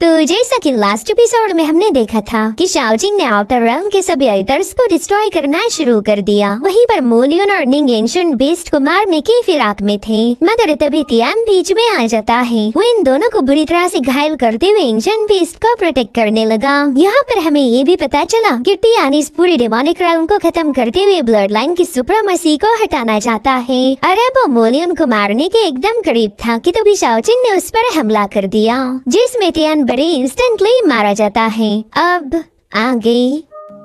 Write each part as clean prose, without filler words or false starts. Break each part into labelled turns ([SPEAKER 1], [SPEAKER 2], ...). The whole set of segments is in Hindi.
[SPEAKER 1] तो जैसा कि लास्ट एपिसोड में हमने देखा था कि शाओजिंग ने आउटर रेल्म के सभी एल्डर्स को डिस्ट्रॉय करना शुरू कर दिया। वहीं पर मोलियन और निंग एंशिएंट बीस्ट को मारने की फिराक में थे, मगर तभी तियान बीच में आ जाता है। वो इन दोनों को बुरी तरह से घायल करते हुए एंशिएंट बीस्ट को प्रोटेक्ट करने लगा। यहाँ पर हमें ये भी पता चला कि तियान इस पूरी डेमोनिक रेल्म को खत्म करते हुए ब्लड लाइन की सुप्रीमेसी को हटाना चाहता है। अरे वो मोलियन को मारने के एकदम करीब था कि तभी शाओजिंग ने उस पर हमला कर दिया, जिसमें तियान बड़े इंस्टेंटली मारा जाता है। अब आगे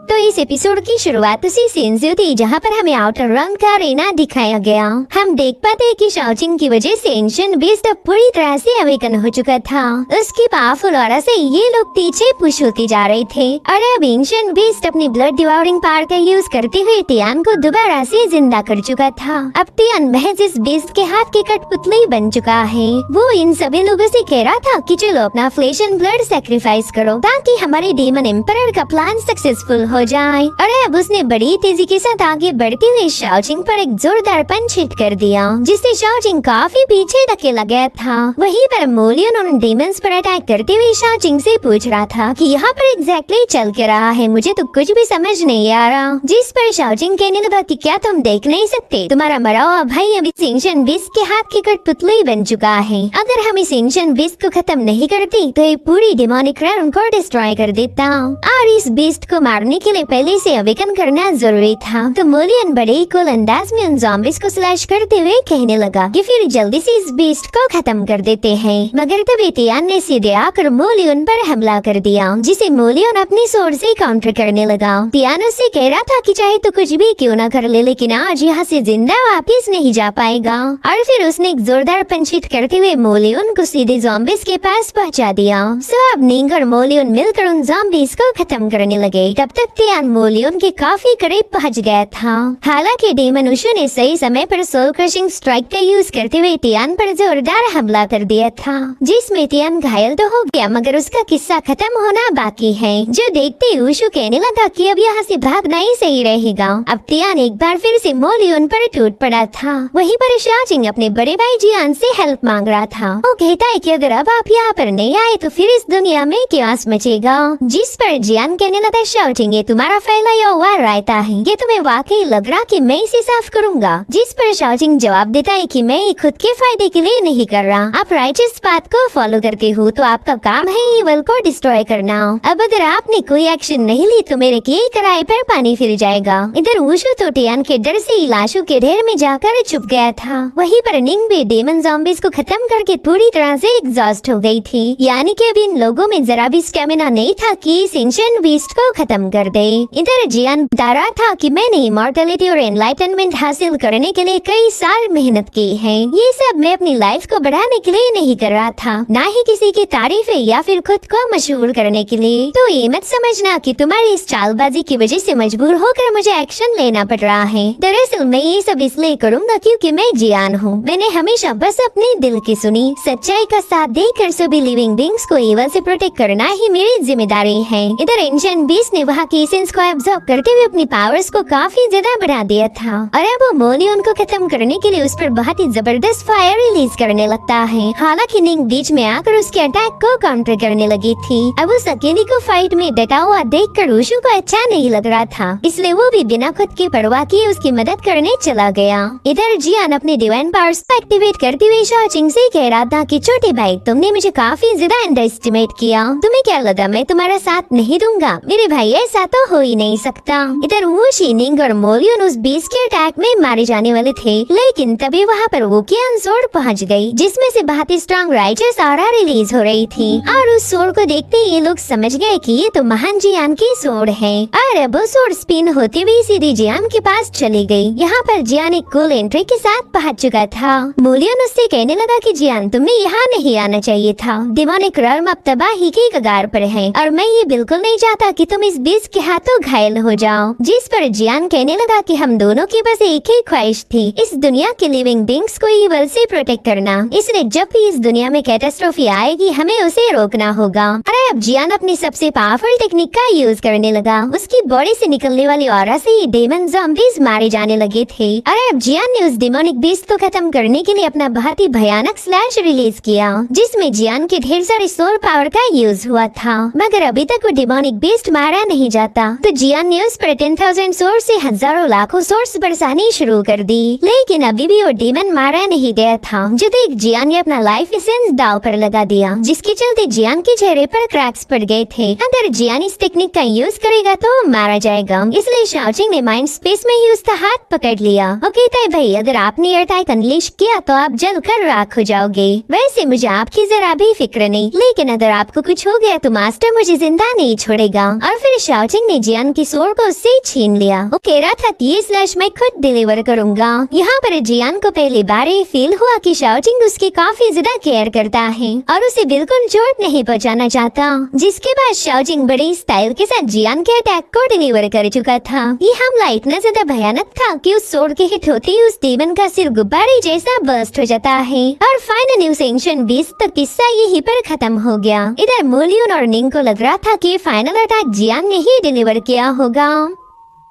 [SPEAKER 1] तो इस एपिसोड की शुरुआत उसी सीन से थी जहाँ पर हमें आउटर रेल्म का अरेना दिखाया गया। हम देख पाते हैं कि शाओजिंग की वजह से एंशिएंट बीस्ट अब पूरी तरह से अवेकन हो चुका था। उसकी पावरफुल ऑरा से ये लोग पीछे पुश होते जा रहे थे और अब एंशिएंट बीस्ट अपनी ब्लड डिवॉरिंग पावर का यूज करते हुए तियान को दोबारा से जिंदा कर चुका था। अब तियान महज इस बीस्ट के हाथ की कठपुतली बन चुका है। वो इन सभी लोगों से कह रहा था कि चलो अपना फ्लेश एंड ब्लड सैक्रिफाइस करो ताकि हमारे डेमन एम्परर का प्लान सक्सेसफुल हो जाए। और अब उसने बड़ी तेजी के साथ आगे बढ़ते हुए शाओजिंग पर एक जोरदार पंच हिट कर दिया, जिससे शाओजिंग काफी पीछे धकेला गया था। वहीं पर मोलियन उन डेमन्स पर अटैक करते हुए शाओजिंग से पूछ रहा था कि यहाँ पर एग्जैक्टली चल के रहा है, मुझे तो कुछ भी समझ नहीं आ रहा। जिस पर शाओजिंग कहने लगा कि क्या तुम देख नहीं सकते, तुम्हारा मरा हुआ भाई अभी एंशिएंट बीस्ट के हाथ की कठपुतली बन चुका है। अगर हम इस एंशिएंट बीस्ट को खत्म नहीं करते तो ये पूरी डेमोनिक रेल्म को डिस्ट्रॉय कर देता, और इस बीस्ट को मारने के लिए पहले से अवेकन करना जरूरी था। तो मोलियन बड़े ही कूल अंदाज में उन ज़ॉम्बीज़ को स्लैश करते हुए कहने लगा कि फिर जल्दी से इस बीस्ट को खत्म कर देते हैं। मगर तभी तियान ने सीधे आकर मोलियन पर हमला कर दिया, जिसे मोलियन अपनी सोर्ड से काउंटर करने लगा। तियान उससे कह रहा था कि चाहे तो कुछ भी क्यों ना कर ले, लेकिन आज यहाँ से जिंदा वापिस नहीं जा पाएगा। और फिर उसने एक जोरदार पंच हिट करते हुए मोलियन को सीधे ज़ॉम्बीज़ के पास पहुँचा दिया। सो अब निंग और मोलियन मिलकर उन ज़ॉम्बीज़ को खत्म करने लगे। तब तक तियान मोलियन के काफी करीब पहुंच गया था। हालांकि डेमन उशु ने सही समय पर सोल क्रशिंग स्ट्राइक का यूज करते हुए तियान पर जोरदार हमला कर दिया था, जिसमें तियान घायल तो हो गया मगर उसका किस्सा खत्म होना बाकी है। जो देखते ही उशु कहने लगा कि अब यहाँ से भागना ही सही रहेगा। अब तियान एक बार फिर से मोलियन पर टूट पड़ा था। वहीं पर शाओजिंग अपने बड़े भाई जियान से हेल्प मांग रहा था। वो कहता है कि अगर अब आप यहाँ पर नहीं आए तो फिर इस दुनिया में क्यास मचेगा। जिस पर जियान कहने लगा शाओजिंग ये तुम्हारा फैला हुआ रायता है, ये तुम्हें वाकई लग रहा कि मैं इसे साफ करूंगा। जिस पर शाओजिंग जवाब देता है कि मैं खुद के फायदे के लिए नहीं कर रहा, आप राइचस पाथ को फॉलो करते हो तो आपका काम है ईवल को डिस्ट्रॉय करना। अब अगर आपने कोई एक्शन नहीं ली तो मेरे किए कराए पर पानी फिर जाएगा। इधर उशु तो तियान के डर से लाशों के ढेर में जाकर छुप गया था। वहीं पर निंग भी डेमन ज़ॉम्बीज़ को खत्म करके पूरी तरह से एग्जॉस्ट हो गई थी, यानी कि अब इन लोगों में जरा भी स्टेमिना नहीं था कि इस एंशिएंट बीस्ट को खत्म कर दे। इधर जियान बता रहा था कि मैंने इमॉर्टलिटी और एनलाइटनमेंट हासिल करने के लिए कई साल मेहनत की है। ये सब मैं अपनी लाइफ को बढ़ाने के लिए नहीं कर रहा था, ना ही किसी की तारीफ या फिर खुद को मशहूर करने के लिए। तो ये मत समझना कि तुम्हारी इस चालबाजी की वजह से मजबूर होकर मुझे एक्शन लेना पड़ रहा है। दरअसल मैं ये सब इसलिए करूँगा क्योंकि मैं जियान हूँ। मैंने हमेशा बस अपने दिल की सुनी। सच्चाई का साथ देकर सभी लिविंग बीइंग्स को ईवल से प्रोटेक्ट करना ही मेरी जिम्मेदारी है। इधर एंशिएंट बीस्ट ने वहाँ की एसेंस को एब्जॉर्ब करते हुए अपनी पावर्स को काफी ज्यादा बढ़ा दिया था, और अब वो मोलियन को खत्म करने के लिए उस पर बहुत ही जबरदस्त फायर रिलीज करने लगता है। हालांकि निंग बीच में आकर उसके अटैक को काउंटर करने लगी थी। अब उस अकेली को फाइट में डटा हुआ देखकर उशु को अच्छा नहीं लग रहा था, इसलिए वो भी बिना खुद की परवाह किए उसकी मदद करने चला गया। इधर जियान अपने डिवाइन पावर्स को एक्टिवेट करते हुए शाओजिंग से कह रहा था कि छोटे भाई तुमने मुझे काफी ज्यादा अंडर एस्टिमेट किया, तुम्हें क्या लगा मैं तुम्हारा साथ नहीं दूंगा? मेरे भाई ऐसा तो हो ही नहीं सकता। इधर वुशी, निंग और मोलियन उस बीस्ट के अटैक में मारे जाने वाले थे, लेकिन तभी वहाँ पर वुकियान सोर्ड पहुँच गई, जिसमें से बहुत ही स्ट्रॉन्ग राइचस ऑरा रिलीज हो रही थी। और उस सोर्ड को देखते ही ये लोग समझ गए कि ये तो महान जियान की सोर्ड है। और अब वो सोर्ड स्पिन होते हुए सीधे जियान के पास चली गई। यहाँ पर जियान एक कूल एंट्री के साथ पहुँच चुका था। मोलियन उससे कहने लगा कि जियान तुम्हें यहाँ नहीं आना चाहिए था, डेमोनिक रेल्म अब तबाही की कगार पर है और मैं ये बिल्कुल नहीं चाहता कि तुम इस बीस्ट उसके हाथों घायल हो जाओ। जिस पर जियान कहने लगा कि हम दोनों की बस एक ही ख्वाहिश थी, इस दुनिया के लिविंग बींग्स को ईवल से प्रोटेक्ट करना। इसलिए जब भी इस दुनिया में कैटास्ट्रोफी आएगी हमें उसे रोकना होगा। अरे अब जियान अपनी सबसे पावरफुल टेक्निक का यूज करने लगा। उसकी बॉडी से निकलने वाली ऑरा से ही डेमन ज़ॉम्बीज मारे जाने लगे थे। अरे अब जियान ने उस डिमोनिक बीस्ट को खत्म करने के लिए अपना बहुत ही भयानक स्लैश रिलीज किया, जिसमें जियान के ढेर सारे सोल पावर का यूज हुआ था। मगर अभी तक वो डिमोनिक बीस्ट मारा नहीं जाता, तो जियान ने उस पर 10,000 सोर्स से हजारों लाखों सोर्स बरसानी शुरू कर दी। लेकिन अभी भी वो डीमन मारा नहीं गया था, जो देख जियान ने अपना लाइफ एसेंस दाव पर लगा दिया, जिसके चलते जियान के चेहरे पर क्रैक्स पड़ गए थे। अगर जियान इस टेक्निक का यूज करेगा तो मारा जाएगा, इसलिए शाओजिंग ने माइंड स्पेस में ही उसका हाथ पकड़ लिया। ओके ताई भाई, अगर आपने एयरटाइट अनलीश किया तो आप जल कर राख हो जाओगे। वैसे मुझे आपकी जरा भी फिक्र नहीं, लेकिन अगर आपको कुछ हो गया तो मास्टर मुझे जिंदा नहीं छोड़ेगा। और फिर शाओजिंग ने जियान की सोल को उससे छीन लिया। वो कह रहा था कि ये स्लैश मैं खुद डिलीवर करूंगा। यहाँ पर जियान को पहली बार ये फील हुआ कि शाओजिंग उसकी काफी ज्यादा केयर करता है और उसे बिल्कुल चोट नहीं पहुँचाना चाहता। जिसके बाद शाओजिंग बड़ी स्टाइल के साथ जियान के अटैक को डिलीवर कर चुका था। ये हमला इतना ज्यादा भयानक था कि उस सोड के हिट होते ही उस डीमन का सिर गुब्बारे जैसा बर्स्ट हो जाता है। और फाइनली उस एंशिएंट बीस्ट तक किस्सा यहीं पर खत्म हो गया। इधर मोलियन और निंग को लग रहा था कि फाइनल अटैक जियान ने ही डिलीवर किया होगा,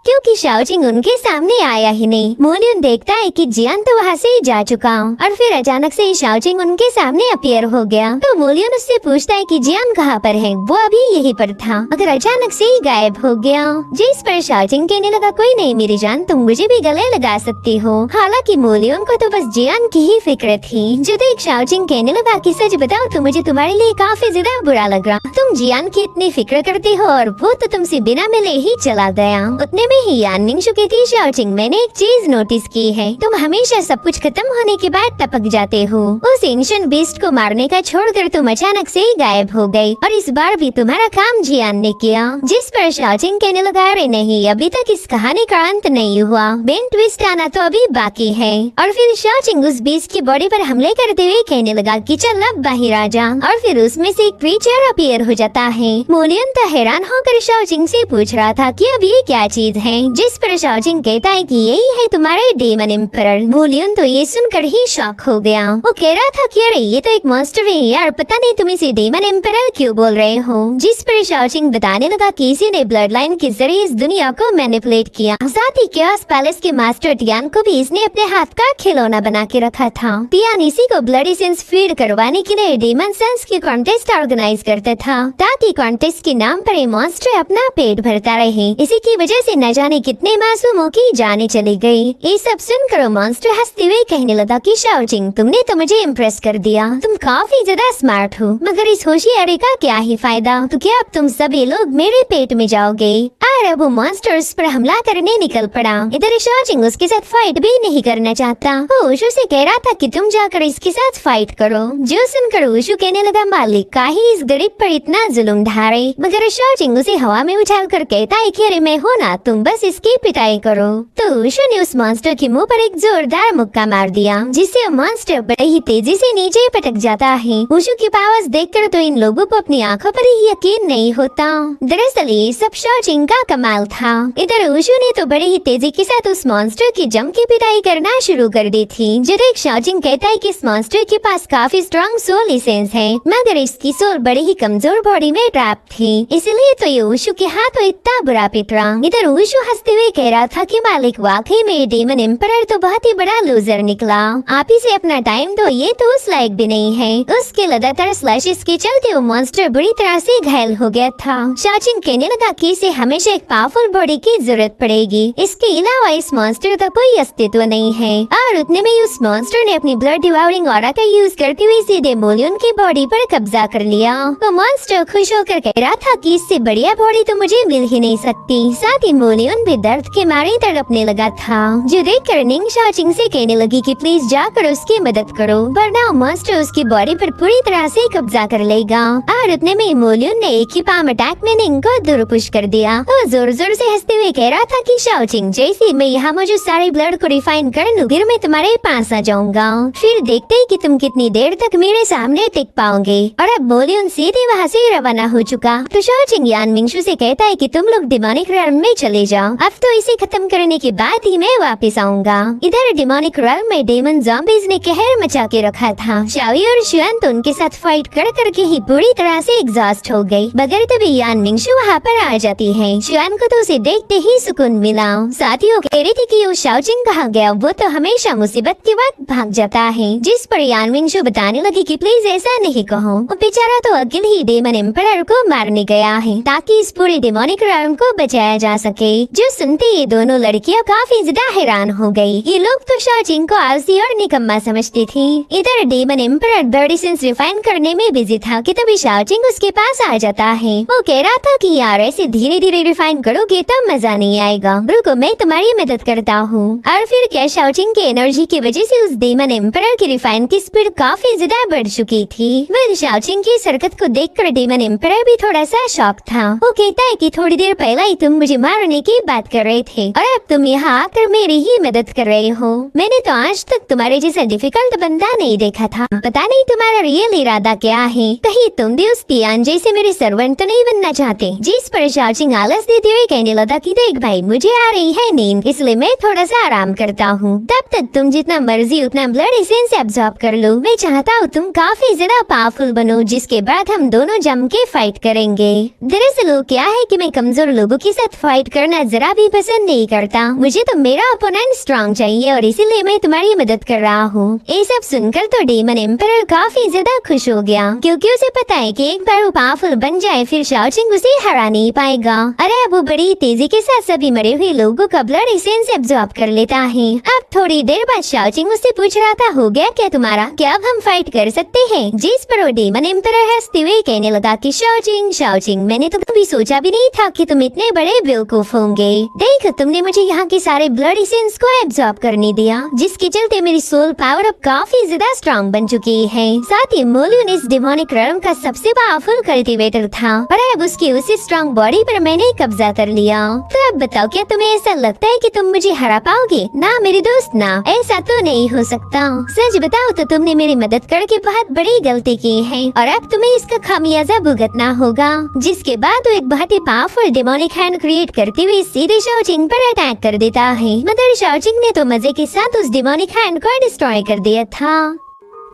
[SPEAKER 1] क्योंकि शाओजिंग उनके सामने आया ही नहीं। मोलियन देखता है कि जियान तो वहाँ से ही जा चुका, और फिर अचानक से ही शाओजिंग उनके सामने अपीयर हो गया। तो मोलियन उससे पूछता है कि जियान कहाँ पर है। वो अभी यहीं पर था, मगर अचानक से ही गायब हो गया। जिस पर शाओजिंग कहने लगा, कोई नहीं मेरी जान, तुम मुझे भी गले लगा सकती हो। हालांकि मोलियन को तो बस जियान की ही फिक्र थी। जो देख शाओजिंग कहने लगा कि सच बताओ तो मुझे तुम्हारे लिए काफी ज्यादा बुरा लग रहा। तुम जियान की इतनी फिक्र करती हो और वो तो तुमसे बिना मिले ही चला गया। उतने ही यानिंग शुके थी, शाओजिंग मैंने एक चीज नोटिस की है, तुम हमेशा सब कुछ खत्म होने के बाद टपक जाते हो। उस एंशिएंट बीस्ट को मारने का छोड़कर तुम अचानक से ही गायब हो गए, और इस बार भी तुम्हारा काम जियान ने किया। जिस पर शाओजिंग कहने लगा, अरे नहीं, अभी तक इस कहानी का अंत नहीं हुआ, मेन ट्विस्ट आना तो अभी बाकी है। और फिर शाओजिंग उस बीस्ट की बॉडी पर हमले करते हुए कहने लगा कि चल अब बाहर आ जा। और फिर उसमें से एक क्रीचर अपीयर हो जाता है। मोलियन तो हैरान होकर शाओजिंग से पूछ रहा था कि अब ये क्या चीज है, जिस पर शाओजिंग कहता है कि यही है तुम्हारे डेमन एम्परर। मोलियन तो ये सुनकर ही शॉक हो गया। वो कह रहा था कि अरे ये तो एक मॉन्स्टर है यार, पता नहीं तुम इसे डेमन एम्परर क्यों बोल रहे हो। जिस पर शाओजिंग बताने लगा कि इसी ने ब्लड लाइन के जरिए इस दुनिया को मैनिपुलेट किया, साथ ही केओस पैलेस के मास्टर टियान को भी इसने अपने हाथ का खिलौना बना के रखा था। टियान इसी को ब्लड एसेंस फीड करवाने के लिए डेमन सन्स की कॉन्टेस्ट ऑर्गेनाइज करता था, ताकि कॉन्टेस्ट के नाम पर ये मॉन्स्टर अपना पेट भरता रहे। इसी की वजह से न जाने कितने मासूमों की जाने चली गई। ये सब सुनकर मॉन्स्टर हंसते हुए कहने लगा कि शाओजिंग तुमने तो मुझे इम्प्रेस कर दिया, तुम काफी ज्यादा स्मार्ट हो, मगर इस होशियारी का क्या ही फायदा, तो क्या अब तुम सभी लोग मेरे पेट में जाओगे। और अब वो मॉन्स्टर उस पर हमला करने निकल पड़ा। इधर शाओजिंग उसके साथ फाइट भी नहीं करना चाहता। वो उशु से कह रहा था कि तुम जाकर इसके साथ फाइट करो। जो सुनकर उशु कहने लगा, मालिक का ही इस गरीब पर इतना जुल्म ढारे। मगर शाओजिंग उसे हवा में उछालकर कहता है कि अरे मैं हूं ना, तुम बस इसकी पिटाई करो। तो उशु ने उस मॉन्स्टर के मुंह पर एक जोरदार मुक्का मार दिया, जिससे मॉन्स्टर बड़े ही तेजी से नीचे पटक जाता है। उशु की पावर्स देखकर तो इन लोगों को अपनी आंखों पर ही यकीन नहीं होता। दरअसल ये सब शाओजिंग का कमाल था। इधर उशु ने तो बड़े ही तेजी के साथ उस मॉन्स्टर की जम की पिटाई करना शुरू कर दी थी। जो देख शाओजिंग कहता है कि इस मॉन्स्टर के पास काफी स्ट्रॉन्ग सोल एसेंस है, मगर इसकी सोल बड़ी ही कमजोर बॉडी में ट्रैप थी, इसलिए तो ये उशु के हाथों इतना बुरा पिट रहा। इधर उशु हंसते हुए कह रहा था कि मालिक वाकई में डेमन एम्परर तो बहुत ही बड़ा लूजर निकला, आप ही से अपना टाइम दो, ये तो उस लायक भी नहीं है। उसके लगातार स्लैशेस के चलते वो मॉन्स्टर बुरी तरह से घायल हो गया था। शाओजिंग कहने लगा कि इसे हमेशा एक पावरफुल बॉडी की जरूरत पड़ेगी, इसके अलावा इस मॉन्स्टर का कोई अस्तित्व नहीं है। और उतने में उस मॉन्स्टर ने अपनी ब्लड डिवाउरिंग ऑरा का यूज करते हुए सीधे मोलियन की बॉडी पर कब्जा कर लिया। वो मॉन्स्टर खुश होकर कह रहा था कि इससे बढ़िया बॉडी तो मुझे मिल ही नहीं सकती। साथ ही मोलियन भी दर्द के मारे तड़पने लगा था, जो देखकर निंग शाओचिंग से कहने लगी कि प्लीज जाकर उसकी मदद करो वरना मॉन्स्टर उसकी बॉडी पर पूरी तरह से कब्जा कर लेगा। और उतने में मोलियन ने एक ही पाम अटैक में निंग को दूर पुश कर दिया। वो जोर जोर से हंसते हुए कह रहा था कि शाओचिंग जैसे मैं यहाँ मौजूद सारे ब्लड को रिफाइन कर लूं फिर मैं तुम्हारे पास आ जाऊंगा, फिर देखते ही कि तुम कितनी देर तक मेरे सामने टिक पाओगे। और अब मोलियन सीधे वहाँ से रवाना हो चुका तो शाओचिंग यान मिंगशु से कहता है कि तुम लोग डिमोनिक रेल्म में चले जाओ, अब तो इसे खत्म करने के बाद ही मैं वापस आऊंगा। इधर डिमोनिक रेल्म में डेमन ज़ॉम्बीज़ ने कहर मचा के रखा था। शाओई और शुआन तो उनके साथ फाइट कर करके ही पूरी तरह से एग्जॉस्ट हो गई, मगर तभी यान मिंगशु वहाँ पर आ जाती है। शुआन को तो उसे देखते ही सुकून मिला। साथ ही वो कह रही थी कि वो शाओचिंग कहाँ गया, वो तो हमेशा मुसीबत के वक्त भाग जाता है, जिस पर यान मिंगशु बताने लगी कि प्लीज ऐसा नहीं कहो, वो बेचारा तो अकेले ही डेमन एम्परर को मारने गया है ताकि इस पूरे डेमोनिक रेल्म को बचाया जा सके। जो सुनते ये दोनों लड़कियां काफी ज्यादा हैरान हो गई। ये लोग तो शाओचिंग को आलसी और निकम्मा समझती थी। इधर demon emperor body sense refine करने में बिजी था कि तभी शाओचिंग उसके पास आ जाता है। वो कह रहा था कि यार ऐसे धीरे धीरे रिफाइन करोगे तो मजा नहीं आएगा, रुको मैं तुम्हारी मदद करता हूँ। और फिर क्या शाओचिंग की एनर्जी की वजह से उस डेमन एम्परर की रिफाइन की स्पीड काफी ज्यादा बढ़ चुकी थी। वह शाओचिंग की इस हरकत को देखकर डेमन एम्परर भी थोड़ा सा शॉक था। वो कहता है कि थोड़ी देर पहले ही तुम मुझे मारने की बात कर रहे थे और अब तुम यहाँ आकर मेरी ही मदद कर रहे हो। मैंने तो आज तक तुम्हारे जैसा डिफिकल्ट बंदा नहीं देखा था, पता नहीं तुम्हारा रियल इरादा क्या है, कहीं तुम भी उस तियान जैसे मेरे सर्वेंट तो नहीं बनना चाहते। जिस पर शाओचिंग आलस देते हुए कहने लगा कि देख भाई मुझे आ रही है नींद, इसलिए मैं थोड़ा सा आराम करता हूँ, तब तक तुम जितना मर्जी उतना ब्लड एसेंस एब्जॉर्ब कर लो। मैं चाहता हूँ तुम काफी ज्यादा पावरफुल बनो, जिसके बाद हम दोनों जम के फाइट करेंगे। दरअसल वो क्या है कि मैं कमजोर लोगों के साथ फाइट करना जरा भी पसंद नहीं करता, मुझे तो मेरा ओपोनेंट स्ट्रॉन्ग चाहिए और इसीलिए मैं तुम्हारी मदद कर रहा हूँ। ये सब सुनकर तो डेमन एम्परर काफी ज्यादा खुश हो गया, क्योंकि उसे पता है कि एक बार वो पावरफुल बन जाए फिर शाओचिंग उसे हरा नहीं पाएगा। अरे अब वो बड़ी तेजी के साथ सभी मरे हुए लोगों का ब्लड एसेंस एब्जॉर्ब कर लेता है। अब थोड़ी देर बाद शाओचिंग उससे पूछ रहा था हो गया क्या तुम्हारा, क्या अब हम फाइट कर सकते हैं? जिस पर वो डेमन एम्परर हंसते हुए कहने लगा कि शाओचिंग मैंने तो कभी सोचा भी नहीं था कि तुम इतने बड़े बेवकूफ होंगे। देख तुमने मुझे यहाँ के सारे ब्लड एसेंस को एब्जॉर्ब करने दिया, जिसके चलते मेरी सोल पावर अब काफी ज्यादा स्ट्रॉन्ग बन चुकी है। साथ ही मोलियन इस डेमोनिक रेल्म का सबसे पावरफुल कल्टीवेटर था और अब उसकी उसी स्ट्रॉन्ग बॉडी पर मैंने कब्जा कर लिया। तो अब बताओ क्या तुम्हें ऐसा लगता है कि तुम मुझे हरा पाओगे? ना मेरे दोस्त ना, ऐसा तो नहीं हो सकता। सच बताओ तो तुमने मेरी मदद करके बहुत बड़ी गलती की है और अब तुम्हें इसका खामियाजा भुगतना होगा। जिसके बाद वो एक बहुत ही पावरफुल डेमोनिक हैंड क्रिएट करते हुए सीधे शाओचिंग पर अटैक कर देता है, मगर शाओचिंग ने तो मजे के साथ उस डेमोनिक हैंड को डिस्ट्रॉय कर दिया था।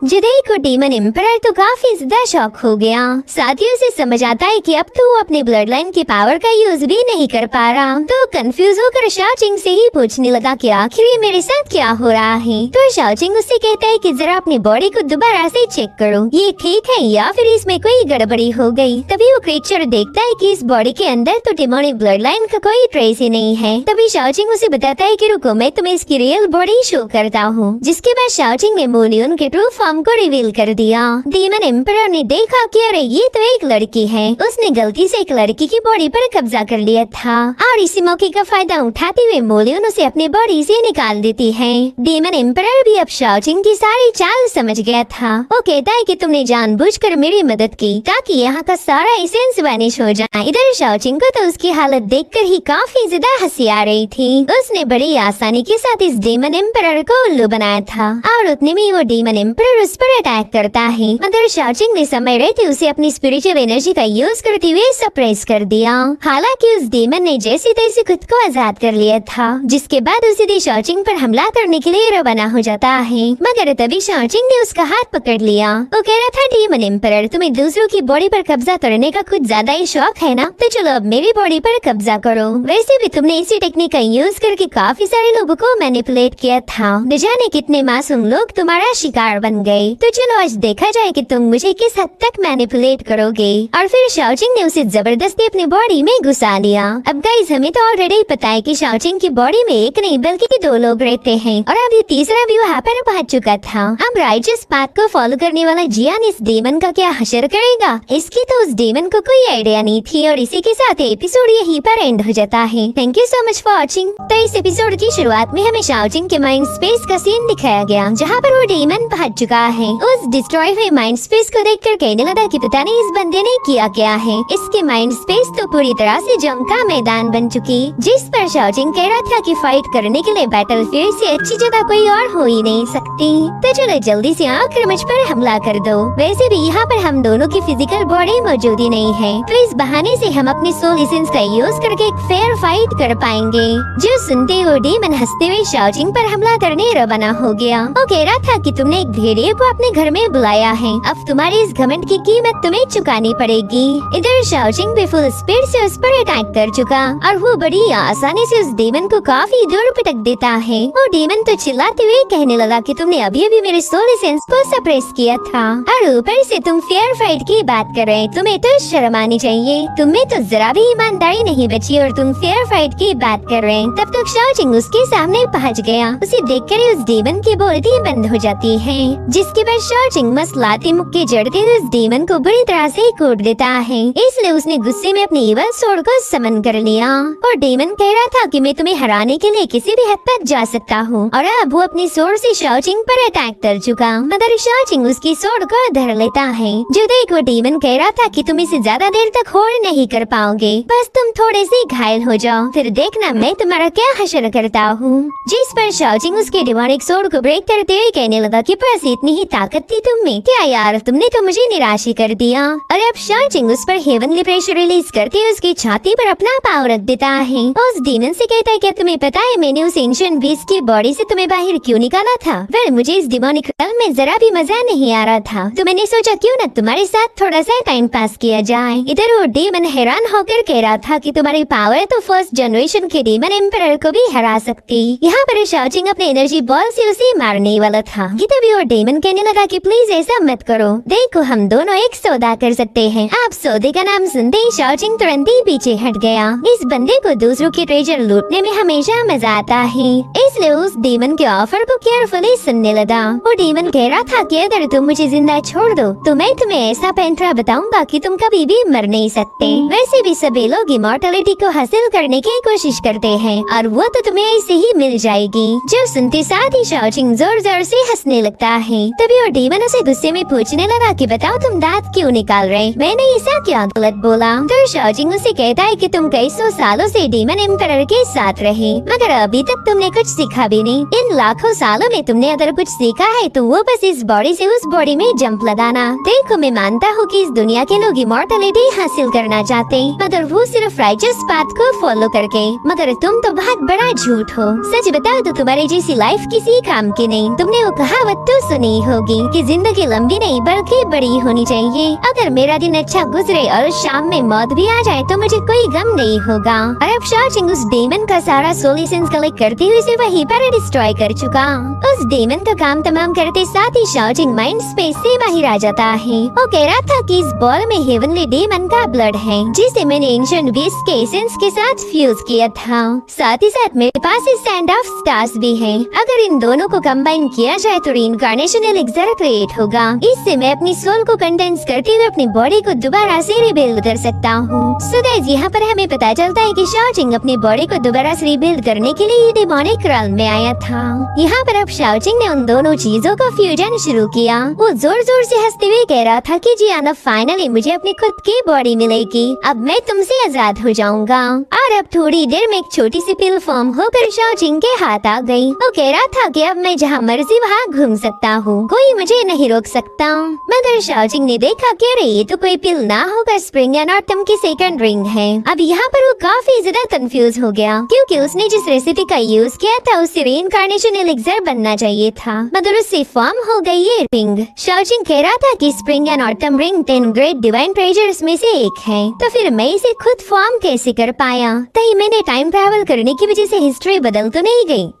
[SPEAKER 1] जिदेई को डेमन एम्परर तो काफी ज्यादा शॉक हो गया। साथ ही उसे समझ आता है कि अब तो वो अपने ब्लड लाइन की पावर का यूज भी नहीं कर पा रहा, तो कंफ्यूज होकर शाओचिंग से ही पूछने लगा कि आखिर ये मेरे साथ क्या हो रहा है। तो शाओचिंग उससे कहता है कि जरा अपनी बॉडी को दोबारा से चेक करो, ये ठीक है या फिर इसमें कोई गड़बड़ी हो गई। तभी वो क्रीचर देखता है कि इस बॉडी के अंदर तो डेमोनिक ब्लड लाइन का कोई ट्रेस ही नहीं है। तभी शाओचिंग उसे बताता है कि रुको मैं तुम्हें इसकी रियल बॉडी शो करता हूँ। जिसके बाद शाओचिंग ने मोलियन के ट्रू फॉर्म को रिवील कर दिया। डेमन एम्परर ने देखा कि अरे ये तो एक लड़की है, उसने गलती से एक लड़की की बॉडी पर कब्जा कर लिया था और इसी मौके का फायदा उठाते हुए मोलियन उसे अपनी बॉडी से निकाल देती है। डेमन एम्परर भी अब शाओचिंग की सारी चाल समझ गया था। वो कहता है कि तुमने जानबूझकर मेरी मदद की ताकि यहाँ का सारा एसेंस वैनिश हो जाए। इधर शाओचिंग को तो उसकी हालत देखकर ही काफी ज्यादा हंसी आ रही थी। उसने बड़ी आसानी के साथ इस डेमन एम्परर को उल्लू बनाया था और उतने में वो डेमन एम्परर उस पर अटैक करता है, मगर शाओचिंग ने समय रहते उसे अपनी स्पिरिचुअल एनर्जी का यूज करते हुए सप्रेस कर दिया। हालांकि उस डेमन ने जैसे तैसे खुद को आजाद कर लिया था, जिसके बाद उसे शाओचिंग पर हमला करने के लिए रवाना हो जाता है, मगर तभी शाओचिंग ने उसका हाथ पकड़ लिया। वो कह रहा था डेमन एम्परर तुम्हें दूसरों की बॉडी पर कब्जा करने का कुछ ज्यादा ही शौक है ना, तो चलो अब मेरी बॉडी पर कब्जा करो। वैसे भी तुमने इसी टेक्निक का यूज करके काफी सारे लोगों को मैनिपुलेट किया था, न जाने कितने मासूम लोग तुम्हारा शिकार बन गए। तो चलो आज देखा जाए कि तुम मुझे किस हद तक मैनिपुलेट करोगे। और फिर शाओजिंग ने उसे जबरदस्ती अपनी बॉडी में घुसा लिया। अब गाइस हमें तो ऑलरेडी पता है कि शाओजिंग की बॉडी में एक नहीं बल्कि 2 लोग रहते हैं और अब ये तीसरा भी वहाँ पर पहुंच चुका था। अब राइचस पाथ को फॉलो करने वाला जियान इस डेमन का क्या हशर करेगा, इसकी तो उस डेमन को कोई आइडिया नहीं थी। और इसी के साथ एपिसोड यहीं पर एंड हो जाता है। Thank you so much for watching. तो इस एपिसोड की शुरुआत में हमें शाओजिंग के माइंड स्पेस का सीन दिखाया गया जहाँ पर वो डेमन पहुंच चुका है। उस डिस्ट्रॉय हुए माइंड स्पेस को देखकर कहने लगा कि पता नहीं इस बंदे ने किया क्या है। इसके माइंड स्पेस तो पूरी तरह से जंग का मैदान बन चुकी, जिस पर शाओजिंग कह रहा था कि फाइट करने के लिए बैटलफील्ड से अच्छी जगह कोई और हो ही नहीं सकती। तो चलो जल्दी से आकर मुझ पर हमला कर दो। वैसे भी यहाँ पर हम दोनों की फिजिकल बॉडी मौजूद ही नहीं है, तो इस बहाने से हम अपनी सोल एसेंस का यूज करके एक फेयर फाइट कर पाएंगे। जो सुनते हुए डेमन हंसते हुए शाओजिंग पर हमला करने रवाना हो गया। वो कह रहा था कि तुमने एक भेड़िए को अपने घर में बुलाया है, अब तुम्हारी इस घमंड की कीमत तुम्हें चुकानी पड़ेगी। इधर शाओजिंग भी फुल स्पीड से उस पर अटैक कर चुका और वो बड़ी आसानी से उस डेमन को काफी दूर पटक देता है। वो डेमन तो चिल्लाते हुए कहने लगा कि तुमने अभी अभी मेरे सोल एसेंस को सप्रेस किया था और ऊपर से तुम फेयर फाइट की बात कर रहे, तुम्हें तो शर्म आनी चाहिए। तुम्हें तो जरा भी ईमानदारी नहीं बची और तुम फेयर फाइट की बात कर रहे हैं। तब तक शाओजिंग उसके सामने पहुंच गया। उसे देखकर ही उस डेमन की बोलती बंद हो जाती है, जिसके बाद शाओजिंग मसलाते मुक्के जड़ते हुए उस डेमन को बुरी तरह से कूट देता है। इसलिए उसने गुस्से में अपनी इवल सोर्ड को समन कर लिया और डेमन कह रहा था कि मैं तुम्हें हराने के लिए किसी भी हद तक जा सकता हूँ। और अब वो अपनी सोर्ड से शाओजिंग पर अटैक कर चुका, मगर शाओजिंग उसकी सोर्ड को धर लेता है। जो देख वो डेमन कह रहा था कि तुम इसे ज्यादा देर तक होल्ड नहीं कर पाओगे, बस तुम थोड़े से घायल हो जाओ, फिर देखना मैं तुम्हारा क्या हशर करता हूँ। जिस पर शाओजिंग उसके डिमोनिक सोर्ड को ब्रेक करते हुए कहने लगा कि बस इतनी ही ताकत थी तुम में, क्या यार तुमने तो मुझे निराश ही कर दिया। और अब शाओजिंग उस पर हेवनली प्रेशर रिलीज करते हुए उसकी छाती पर अपना पावर रख देता है। उस डेमन से कहता है क्या तुम्हें पता है मैंने उस एंशिएंट बीस्ट की बॉडी से तुम्हें बाहर क्यों निकाला था? वेल मुझे इस डिमोनिक realm में जरा भी मजा नहीं आ रहा था, तो मैंने सोचा क्यों न तुम्हारे साथ थोड़ा सा टाइम पास किया जाए। इधर वो डेमन हैरान होकर कह रहा था कि तुम्हारी पावर तो फर्स्ट जनरेशन के डेमन एम्परर को भी हरा सकती। यहाँ पर शाओजिंग अपने एनर्जी बॉल से उसे मारने वाला था कि तभी वो डेमन कहने लगा कि प्लीज ऐसा मत करो, देखो हम दोनों एक सौदा कर सकते हैं। आप सौदे का नाम सुनते ही शाओजिंग तुरंत ही पीछे हट गया। इस बंदे को दूसरों के ट्रेजर लूटने में हमेशा मजा आता है, इसलिए उस डेमन के ऑफर को केयरफुली सुनने लगा। वो डेमन कह रहा था कि अगर तुम मुझे जिंदा छोड़ दो तो मैं तुम्हें ऐसा पैंतरा बताऊंगा कि तुम कभी भी मर नहीं सकते। वैसे भी सभी लोग इमॉर्टलिटी को हासिल करने की कोशिश करते हैं और वो तो तुम्हें ऐसे ही मिल जाएगी। जो सुनते साथ ही शाओजिंग जोर जोर से हंसने लगता है। तभी वो डेमन उसे गुस्से में पूछने लगा कि बताओ तुम दांत क्यों निकाल रहे, मैंने ऐसा क्या गलत बोला? तो शाओजिंग उसे कहता है कि तुम कई 100 सालों से डेमन एम्परर के साथ रहे, मगर अभी तक तुमने कुछ सीखा भी नहीं। इन लाखों सालों में तुमने अगर कुछ सीखा है तो वो बस इस बॉडी से उस बॉडी में जंप लगाना। देखो मैं मानता हूँ कि इस दुनिया के लोग इमॉर्टलिटी हासिल करना चाहते हैं, मगर वो सिर्फ राइचस पाथ को फॉलो करके, मगर तुम तो बहुत बड़ा झूठ हो। सच बताओ तो तुम्हारी जैसी लाइफ किसी काम की नहीं। तुमने वो कहावत तो सुनी होगी कि जिंदगी लंबी नहीं बल्कि बड़ी होनी चाहिए। अगर मेरा दिन अच्छा गुजरे और शाम में मौत भी आ जाए तो मुझे कोई गम नहीं होगा। और अब शाओजिंग उस डेमन का सारा सोल एसेंस कलेक्ट करते हुए उसे वहीं पर डिस्ट्रॉय कर चुका। उस डेमन का काम तमाम करते साथ ही शाओजिंग माइंड स्पेस से बाहर आ जाता है। वो कह रहा था कि इस बॉल में हेवनली डेमन का ब्लड है, जिसे मैंने एंशिएंट बीस्ट के एसेंस के साथ फ्यूज किया था। साथ ही साथ मेरे पास सैंड ऑफ स्टार्स भी है। अगर इन दोनों को कंबाइन किया जाए तो रीइंकार्नेशन एलिक्सर क्रिएट होगा। इससे मैं अपनी सोल को कंडेंस करते हुए अपनी बॉडी को दोबारा से रिबिल्ड कर सकता हूँ। सो गाइस यहाँ पर हमें पता चलता है कि शाओजिंग अपनी बॉडी को दोबारा से रिबिल्ड करने के लिए डेमोनिक realm में आया था। यहाँ पर अब शाओजिंग ने उन दोनों चीजों का फ्यूजन शुरू किया। वो जोर जोर से हंसते हुए कह रहा था कि जी अब फाइनली मुझे अपनी खुद की बॉडी मिलेगी, अब मैं तुमसे आजाद हो जाऊंगा। और अब थोड़ी देर में एक छोटी सी पिल फॉर्म होकर शाओजिंग के हाथ आ गई। वो कह रहा था कि अब मैं जहाँ मर्जी वहाँ घूम सकता हूँ, कोई मुझे नहीं रोक सकता। मगर शाओजिंग ने देखा कि अरे ये तो कोई पिल ना होकर स्प्रिंग एंड ऑटम की सेकंड रिंग है। अब यहाँ पर वो काफी ज्यादा कंफ्यूज हो गया, क्योंकि उसने जिस रेसिपी का यूज किया था उससे रीइंकार्नेशन एलिक्सर बनना चाहिए था, मगर उससे फॉर्म हो गई ये रिंग। शाओजिंग कह रहा था कि spring and autumn ring 10 great divine treasures में से एक है, तो फिर मैं इसे खुद फॉर्म कैसे कर पाया? तभी मैंने टाइम ट्रैवल करने की वजह से हिस्ट्री बदल तो नहीं गई?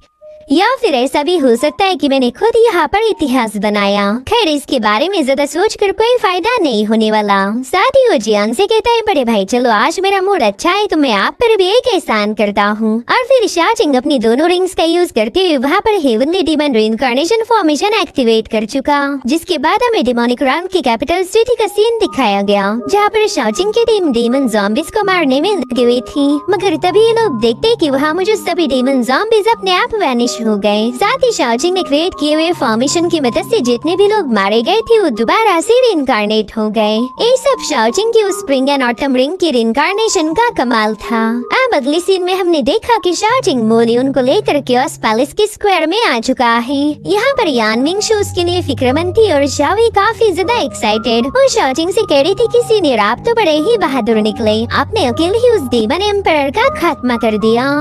[SPEAKER 1] या फिर ऐसा भी हो सकता है कि मैंने खुद यहाँ पर इतिहास बनाया। खैर इसके बारे में ज्यादा सोचकर कोई फायदा नहीं होने वाला। साथ ही वो जियान से कहता है बड़े भाई चलो आज मेरा मूड अच्छा है तो मैं आप पर भी एक एहसान करता हूँ। और फिर शाओजिंग अपनी दोनों रिंग्स का यूज करते हुए वहाँ पर heavenly demon reincarnation formation activate कर चुका, जिसके बाद हमें डेमोनिक राउंड की कैपिटल सिटी का सीन दिखाया गया जहाँ पर शाओजिंग की टीम डीमन ज़ॉम्बीज को मारने में लगी हुई थी। मगर तभी ये लोग देखते कि वहाँ मुझे सभी डीमन ज़ॉम्बीज अपने आप वैनिश हो गए। साथ ही शाओजिंग ने क्रिएट किए हुए फॉर्मेशन की मदद से जितने भी लोग मारे गए थे वो दोबारा से रीइंकार्नेट हो गए। ये सब शाओजिंग की उस स्प्रिंग एंड ऑटम रिंग की रीइंकार्नेशन का कमाल था। अब अगली सीन में हमने देखा कि शाओजिंग मोलियन को लेकर क्योस पैलेस के स्क्वायर में आ चुका है। यहाँ पर यान मिंगशू उसके लिए फिक्रमंद थी और शाओई काफी ज्यादा एक्साइटेड। वो शाओजिंग से कह रही थी कि सीनियर आप तो बड़े ही बहादुर निकले, आपने अकेले ही उस डीमन एम्पायर का खात्मा कर दिया।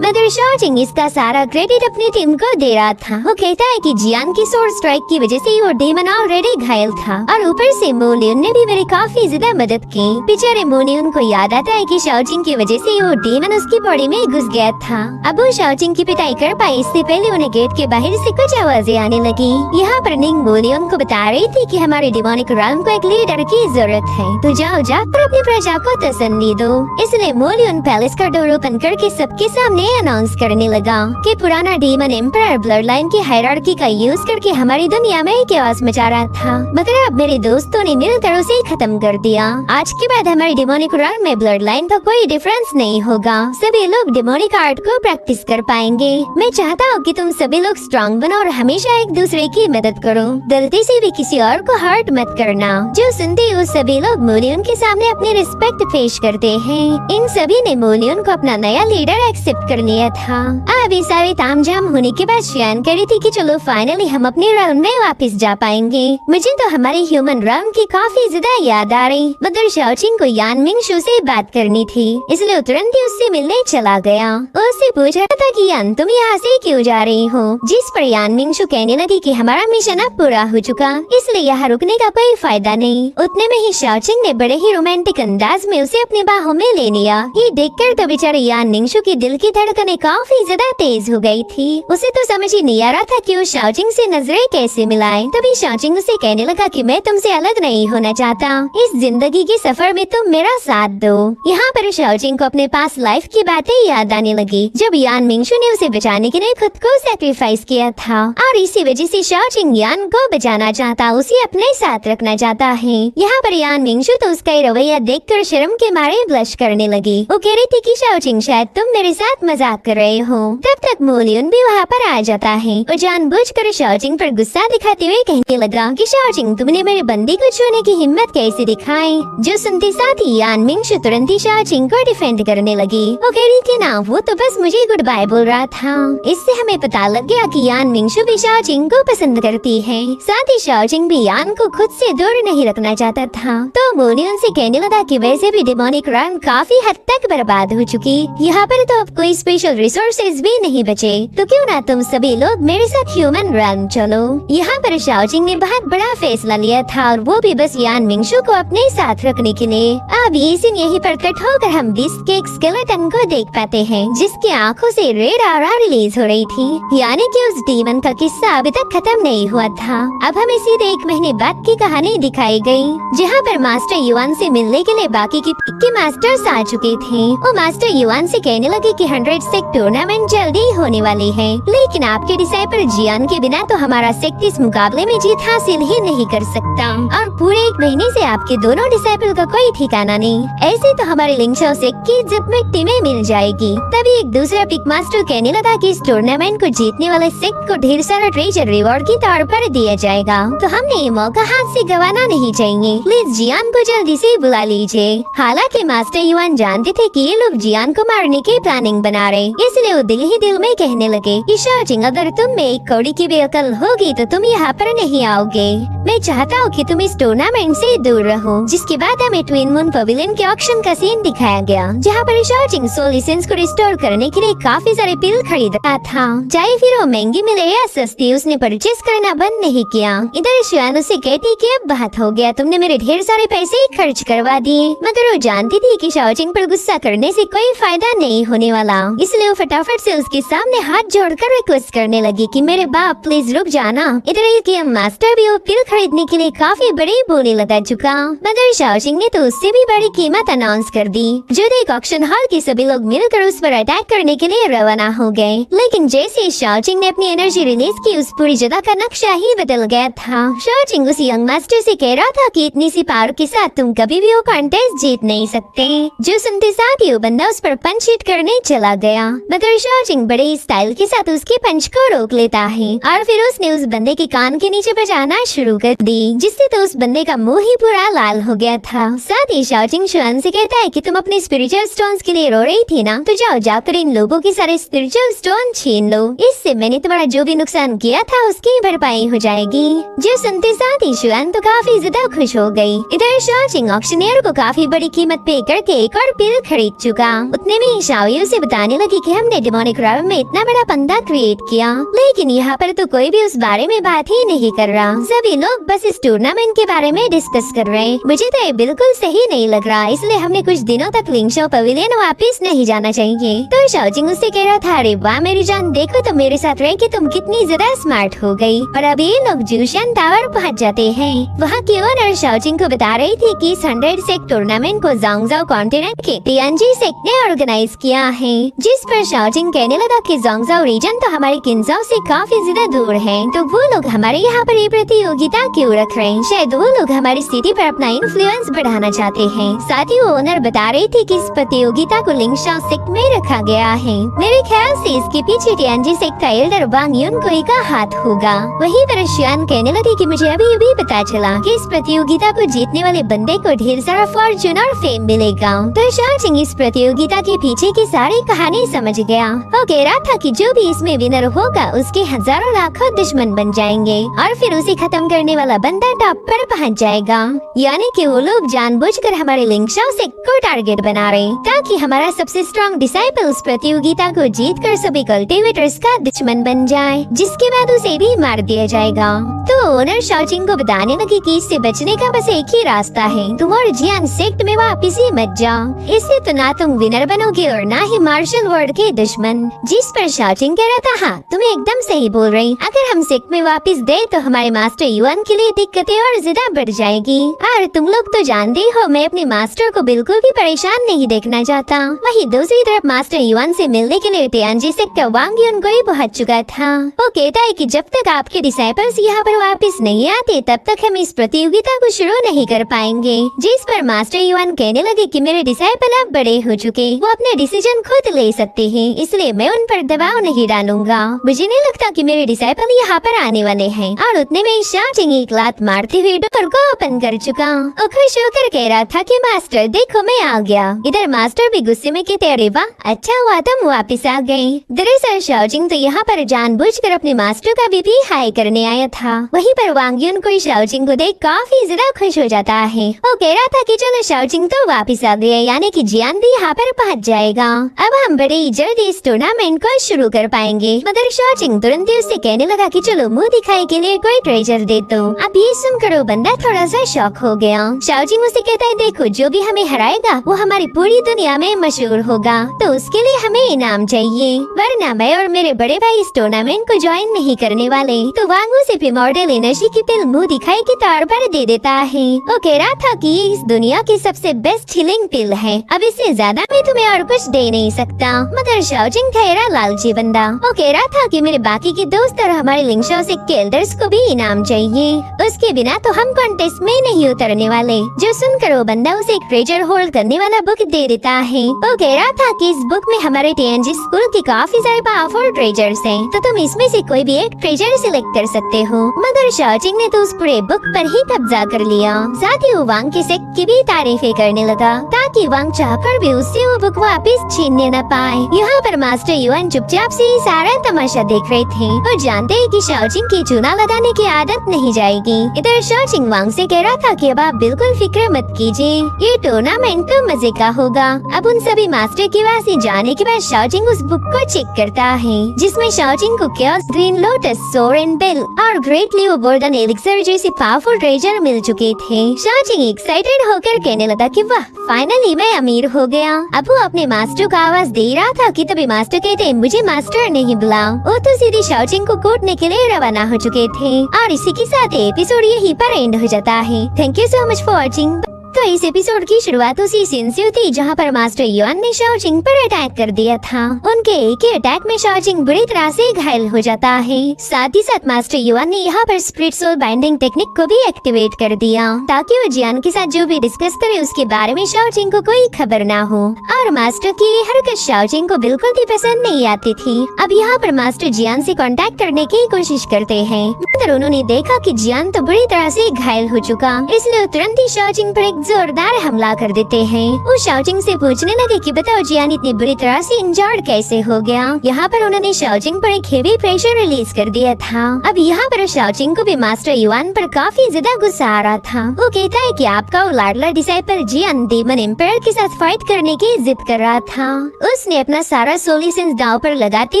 [SPEAKER 1] मगर शाओजिंग इसका सारा क्रेडिट अपनी टीम को दे रहा था। वो कहता है कि जियान की सोर्ड स्ट्राइक की वजह से वो डेमन ऑलरेडी घायल था और ऊपर से मोलियन ने भी मेरी काफी ज्यादा मदद की। बेचारे मोलियन को याद आता है कि शाओजिंग की वजह से वो डेमन उसकी बॉडी में घुस गया था। अब वो शाओजिंग की पिटाई कर पाई इससे पहले उन्हें गेट के बाहर से कुछ आवाजें आने लगी। यहाँ पर निंग मोलियन को बता रही थी कि हमारे डिमोनिक राउंड को एक लीडर की जरूरत है, तो जाओ जाकर अपनी प्रजा को तसल्ली दो। इसलिए मोलियन पैलेस का डोर ओपन करके सबके सामने अनाउंस करने लगा कि पुराना डीमन एम्पायर ब्लड लाइन की हायरार्की का यूज करके हमारी दुनिया में chaos मचा रहा था, मगर अब मेरे दोस्तों ने मिलकर उसे खत्म कर दिया। आज के बाद हमारी डिमोनिक राउंड में ब्लड लाइन का कोई डिफरेंस नहीं होगा, सभी लोग डिमोनिक आर्ट को प्रैक्टिस कर पाएंगे। मैं चाहता हूँ कि तुम सभी लोग स्ट्रॉन्ग बनो और हमेशा एक दूसरे की मदद करो, गलती से भी किसी और को हर्ट मत करना। जो सुनते हो सभी लोग मोलियन के सामने अपनी रिस्पेक्ट पेश करते हैं। इन सभी ने मोलियन को अपना नया लीडर एक्सेप्ट कर लिया था। अब ये सारे तामझाम होने के बाद शियान कह रही थी कि चलो फाइनली हम अपने राउंड में वापस जा पाएंगे। मुझे तो हमारे ह्यूमन राउंड की काफी ज्यादा याद आ रही, मगर शाओजिंग को यान मिंगशू से बात करनी थी, इसलिए तुरंत ही उससे मिलने चला गया। उससे पूछ रहा था कि यान तुम यहाँ से क्यों जा रही हो, जिस पर यान मिंगशू कहने लगी कि हमारा मिशन अब पूरा हो चुका, इसलिए यहाँ रुकने का कोई फायदा नहीं। उतने में ही शाओजिंग ने बड़े ही रोमांटिक अंदाज में उसे अपने बाहों में ले लिया। ये देखकर तो बेचारे यान मिंगशू की दिल की धड़कनें काफी ज्यादा तेज हो गई थी। उसे तो समझ ही नहीं आ रहा था कि वो शाओजिंग से नजरें कैसे मिलाए। तभी शाओजिंग उसे कहने लगा कि मैं तुमसे अलग नहीं होना चाहता, इस जिंदगी के सफर में तुम मेरा साथ दो। यहाँ पर शाओजिंग को अपने पास लाइफ की बातें याद आने लगी, जब यान मिंगशू ने उसे बचाने के लिए खुद को सैक्रिफाइस किया था, और इसी वजह से शाओजिंग यान को बचाना चाहता, उसे अपने साथ रखना चाहता है। यहाँ पर यान मिंगशू तो उसका रवैया देखकर शर्म के मारे ब्लश करने लगी। वो कह रही थी कि शाओजिंग शायद तुम मेरे साथ मजाक कर रहे हो। तब तक मोलियन भी वहाँ पर आ जाता है और जानबूझकर शाओजिंग पर गुस्सा दिखाते हुए कहने लगा कि शाओजिंग तुमने मेरे बंदी को छूने की हिम्मत कैसे दिखाई। जो सुनते साथ ही यान मिंगशू तुरंत ही शाओजिंग को डिफेंड करने लगी। वो कह रही थी ना वो तो बस मुझे गुड बाय बोल रहा था। इससे हमें पता लग गया कि यान मिंगशू भी शाओजिंग को पसंद करती है। साथ ही शाओजिंग भी यान को खुद से दूर नहीं रखना चाहता था। तो मोलियन से कहने लगा कि वैसे भी डिमोनिक राउंड काफी हद तक बर्बाद हो चुकी, यहाँ पर तो अब कोई स्पेशल रिसोर्सेज भी नहीं बचे, तो क्यों ना तुम सभी लोग मेरे साथ ह्यूमन राउंड चलो। यहाँ पर शाओजिंग ने बहुत बड़ा फैसला लिया था, और वो भी बस यान मिंगशू को अपने साथ रखने के लिए। अब ये सीन यहीं पर कट होकर हम बीस्ट के एक स्केलेटन को देख पाते हैं, जिसकी आंखों से रेड ऑरा रिलीज हो रही थी, यानी कि उस डीमन का किस्सा अभी तक खत्म नहीं हुआ था। अब हमें सीधे 1 महीने बाद की कहानी दिखाई गई, जहाँ पर मास्टर युआन से मिलने के लिए बाकी के मास्टर्स आ चुके थे। वो मास्टर युआन से कहने लगे कि 100 सेक्ट टूर्नामेंट जल्दी होने वाली है, लेकिन आपके डिसाइपल जियान के बिना तो हमारा सेक्ट इस मुकाबले में जीत हासिल ही नहीं कर सकता, और पूरे 1 महीने से आपके दोनों डिसाइपल का कोई ठिकाना नहीं। ऐसे तो हमारे लिंगशाओ सेक्ट की इज्जत मिट्टी में मिल जाएगी। तभी एक दूसरा पिक मास्टर कहने लगा कि इस टूर्नामेंट को जीतने वाले सेक्ट को ढेर सारा ट्रेजर रिवॉर्ड के तौर पर दिया जाएगा, तो हमने ये मौका हाथ से गंवाना नहीं चाहिए। प्लीज जियान को जल्दी से बुला लीजिए। हालांकि मास्टर युआन जानते थे कि ये लोग जियान को मारने की प्लानिंग बना रहे, इसलिए वो दिल ही दिल में कहने लगे कि शाओजिंग अगर तुम में एक कौड़ी की भी अकल होगी तो तुम यहाँ पर नहीं आओगे। मैं चाहता हूँ कि तुम इस टूर्नामेंट से दूर रहो। जिसके बाद हमें ट्विन मून पवेलियन के ऑक्शन का सीन दिखाया गया, जहाँ पर शाओजिंग सोल एसेंस को रिस्टोर करने के लिए काफी सारे पिल खरीद रहा था, चाहे फिर वो महंगी मिले या सस्ती, उसने परचेस करना बंद नहीं किया। इधर शियान उसे कहती कि अब बात हो गया, तुमने मेरे ढेर सारे पैसे खर्च करवा दिए, मगर वो जानती थी कि शाओजिंग पर गुस्सा करने से कोई फायदा नहीं होने वाला। इसलिए वो फटाफट से उसके सामने हाथ जोड़कर रिक्वेस्ट करने लगी कि मेरे बाप प्लीज रुक जाना। इधर एक मास्टर भी वो पिल खरीदने के लिए काफी बड़ी बोली लगा चुका, मगर शाओजिंग ने तो उससे भी बड़ी कीमत अनाउंस कर दी। जो देख ऑक्शन हॉल के सभी लोग मिलकर उस पर अटैक करने के लिए रवाना हो गए, लेकिन जैसे शाओजिंग ने अपनी एनर्जी रिलीज की उस पूरी जगह का नक्शा ही बदल गया था। शाओजिंग उस यंग मास्टर से कह रहा था कि इतनी सी पावर के साथ तुम कभी भी वो कॉन्टेस्ट जीत नहीं सकते। जो सुनते साथ ही वो बंदा उस पर पंच हिट करने चला गया, मगर शाओजिंग बड़े स्टाइल के साथ उसके पंच को रोक लेता है और फिर उसने उस बंदे के कान के नीचे बजाना शुरू कर दी, जिससे तो उस बंदे का मुंह ही पूरा लाल हो गया था। साथ ही शाओजिंग शुआन से कहता है कि तुम अपने स्पिरिचुअल स्टोन्स के लिए रो रही थी ना, तो जाओ जाकर इन लोगों के सारे स्पिरिचुअल स्टोन छीन लो, इससे मैंने तुम्हारा जो भी नुकसान किया था उसकी भरपाई हो जाएगी। जो सुनते साथ ही शुआन तो काफी ज्यादा खुश हो गई। इधर शाओजिंग ऑक्शनियर को काफी बड़ी कीमत पे करके एक और पिल खरीद चुका। उतने में शाओयू से बताने लगी कि हमने डेमोनिक रॉयल में इतना बड़ा पंगा क्रिएट किया, लेकिन यहाँ पर तो कोई भी उस बारे में बात ही नहीं कर रहा। सभी लोग बस इस टूर्नामेंट के बारे में डिस्कस कर रहे हैं। मुझे तो ये बिल्कुल सही नहीं लग रहा, इसलिए हमने कुछ दिनों तक लिंगशो पवेलियन वापस नहीं जाना चाहिए। तो शाओजिंग उससे कह रहा था, अरे वाह मेरी जान, देखो तो मेरे साथ रह के तुम कितनी ज्यादा स्मार्ट हो गई। और अब ये लोग जूशियन टावर पहुँच जाते हैं। वहाँ की ओनर शाओजिंग को बता रही थी कि 100 सेक टूर्नामेंट को ज़ोंगज़ाओ कॉन्टिनेंट के टियानजी सेक ने ऑर्गेनाइज किया है, जिस पर शाओजिंग कहने लगा कि ज़ोंगज़ाओ रीजन तो हमारे किन्जाओ से काफी ज्यादा दूर है, तो वो लोग हमारे यहाँ पर ये प्रतियोगिता क्यों रख रहे हैं? शायद वो लोग हमारी सिटी पर अपना इन्फ्लुएंस बढ़ाना चाहते हैं। साथ ही वो ओनर बता रही थी कि इस प्रतियोगिता को लिंगशाओ सेक्ट में रखा गया है। मेरे ख्याल से इसके पीछे टियानजी सेक्ट का एल्डर वांग युनकोई का हाथ होगा। वहीं पर शुआन कहने लगी कि मुझे अभी भी पता चला कि इस प्रतियोगिता को जीतने वाले बंदे को ढेर सारा फॉर्चून और फेम मिलेगा। तो शाओजिंग इस प्रतियोगिता के पीछे की सारी कहानी समझ गया। वो कह रहा था कि जो भी इसमें विनर होगा उसके हजारों लाखों दुश्मन बन जाएंगे और फिर उसे खत्म करने वाला बंदा टॉप पर पहुंच जाएगा। यानी कि वो लोग जानबूझकर हमारे लिंगशाओ सेक्ट को टारगेट बना रहे, ताकि हमारा सबसे स्ट्रॉन्ग डिसाइपल उस प्रतियोगिता को जीतकर सभी कल्टिवेटर्स का दुश्मन बन जाए, जिसके बाद उसे भी मार दिया जाएगा। तो ओनर शाओजिंग को बताने लगी कि इससे बचने का बस एक ही रास्ता है, तुम और जियान सेक्ट में वापिस ही मत जाओ। इससे तो ना तुम विनर बनोगे और ना ही मार्शल वर्ल्ड के दुश्मन। जिस पर शाओजिंग कह रहा था, हाँ तुम एकदम सही बोल रही, अगर हम सेक्ट में वापस गए तो हमारे मास्टर युआन के लिए दिक्कतें और ज्यादा बढ़ जाएगी। और तुम लोग तो जानते हो मैं अपने मास्टर को बिल्कुल भी परेशान नहीं देखना चाहता। वहीं दूसरी तरफ मास्टर युआन से मिलने के लिए टियानजी सेक्ट का वांग युनकोई पहुंच चुका था। वो कहता है कि जब तक आपके डिसाइपल्स यहाँ पर वापस नहीं आते तब तक हम इस प्रतियोगिता को शुरू नहीं कर पाएंगे। जिस पर मास्टर युआन कहने लगे कि मेरे डिसाइपल अब बड़े हो चुके, वो अपने डिसीजन खुद ले सकते हैं, इसलिए मैं उन पर दबाव नहीं डालूंगा। मुझे नहीं लगता कि मेरे डिसाइपल यहाँ पर आने वाले हैं। और उतने में शाओजिंग एक लात मारते हुए डोर को ओपन कर चुका। वो खुश होकर कह रहा था कि मास्टर देखो मैं आ गया। इधर मास्टर भी गुस्से में कहते, अरे वाह अच्छा हुआ तुम वापस आ गए। दरअसल शाओजिंग तो यहाँ पर जानबूझकर अपने मास्टर का भी हाई करने आया था। वहीं पर वांग युनकोई शाओजिंग को देख काफी ज्यादा खुश हो जाता है। वो कह रहा था कि चलो शाओजिंग तो वापस आ गए, यानी कि जियान भी यहाँ पर पहुँच जाएगा। अब हम बड़े जल्दी इस टूर्नामेंट को शुरू कर पाएंगे। मगर शाओजिंग तुरंत ही उससे कहने लगा कि चलो मुंह दिखाई के लिए कोई ट्रेजर दे दो। अब ये सुनकर वो बंदा थोड़ा सा शॉक हो गया। शाओजिंग उसे कहता है, देखो जो भी हमें हराएगा वो हमारी पूरी दुनिया में मशहूर होगा, तो उसके लिए हमें इनाम चाहिए, वरना मैं और मेरे बड़े भाई इस टूर्नामेंट को ज्वाइन नहीं करने वाले। तो वांग उसे प्रिमॉर्डियल एनर्जी की पिल मुंह दिखाई के तौर पर दे देता है। वो कह रहा था कि ये इस दुनिया की सबसे बेस्ट हीलिंग पिल है, अब इससे ज्यादा मैं तुम्हें और कुछ दे नहीं सकता। मगर शाओजिंग ठहरा लालची बंदा। वो कह रहा था कि मेरे बाकी के दोस्त और हमारे लिंगशाओ सेक्ट के एल्डर्स को भी इनाम चाहिए, उसके बिना तो हम कॉन्टेस्ट में नहीं उतरने वाले। जो सुनकर वो बंदा उसे एक ट्रेजर होल्ड करने वाला बुक दे देता है। वो कह रहा था कि इस बुक में हमारे टीएनजी स्कूल के काफी सारे पावरफुल ट्रेजर्स हैं, तो तुम इसमें से कोई भी एक ट्रेजर सिलेक्ट कर सकते हो। मगर शाओजिंग ने तो उस पूरे बुक पर ही कब्जा कर लिया। साथ ही वो वांग के सेक्ट की भी तारीफें करने लगा, ताकि वांग चाहकर भी उससे वो बुक वापस छीनने न पाए। यहाँ पर मास्टर युआन चुपचाप से ही सारा तमाशा देख रहे थे। वो जानते हैं कि शाओजिंग की चूना लगाने की आदत नहीं जाएगी। इधर शाओजिंग वांग से कह रहा था कि अब आप बिल्कुल फिक्र मत कीजिए, ये टूर्नामेंट तो मजे का होगा। अब उन सभी मास्टर के पास जाने के बाद शाओजिंग उस बुक को चेक करता है, जिसमें शाओजिंग को chaos green lotus, Soren bell और ग्रेट लियो गोल्डन एलिक्सर जैसे पावरफुल ट्रेजर मिल चुके थे। शाओजिंग एक्साइटेड होकर कहने लगा कि वाह फाइनली मैं अमीर हो गया। अब वो अपने मास्टर को आवाज दे रहा था कि तभी मास्टर कहते मुझे मास्टर नहीं बुलाओ। वो तो सीधे शाओजिंग को कूटने के लिए रवाना हो चुके थे और इसी के साथ एपिसोड यहीं पर एंड हो जाता है। Thank you so much for watching. तो इस एपिसोड की शुरुआत उसी सीन से होती जहाँ पर मास्टर युआन ने शाओजिंग पर अटैक कर दिया था। उनके एक ही अटैक में शाओजिंग बुरी तरह से घायल हो जाता है। साथ ही साथ मास्टर युआन ने यहाँ पर स्प्लिट सोल बाइंडिंग टेक्निक को भी एक्टिवेट कर दिया ताकि वो जियान के साथ जो भी डिस्कस करे उसके बारे में शाओजिंग को कोई खबर ना हो। और मास्टर की ये हरकत शाओजिंग को बिल्कुल भी पसंद नहीं आती थी। अब यहाँ पर मास्टर जियान से कांटेक्ट करने की कोशिश करते हैं मगर उन्होंने देखा कि जियान तो बुरी तरह से घायल हो चुका, इसलिए तुरंत ही शाओजिंग पर एक जोरदार हमला कर देते हैं। वो शाओजिंग से पूछने लगे कि बताओ जियान इतनी बुरी तरह से इंजर्ड कैसे हो गया। यहाँ पर उन्होंने शाओजिंग पर एक हेवी प्रेशर रिलीज कर दिया था। अब यहाँ पर शाओजिंग को भी मास्टर युआन पर काफी ज्यादा गुस्सा आ रहा था। वो कहता है कि आपका वो लाडला डिसाइपल जियान डेमन एम्पायर के साथ फाइट करने की जिद कर रहा था। उसने अपना सारा सोल एसेंस दांव पर लगाते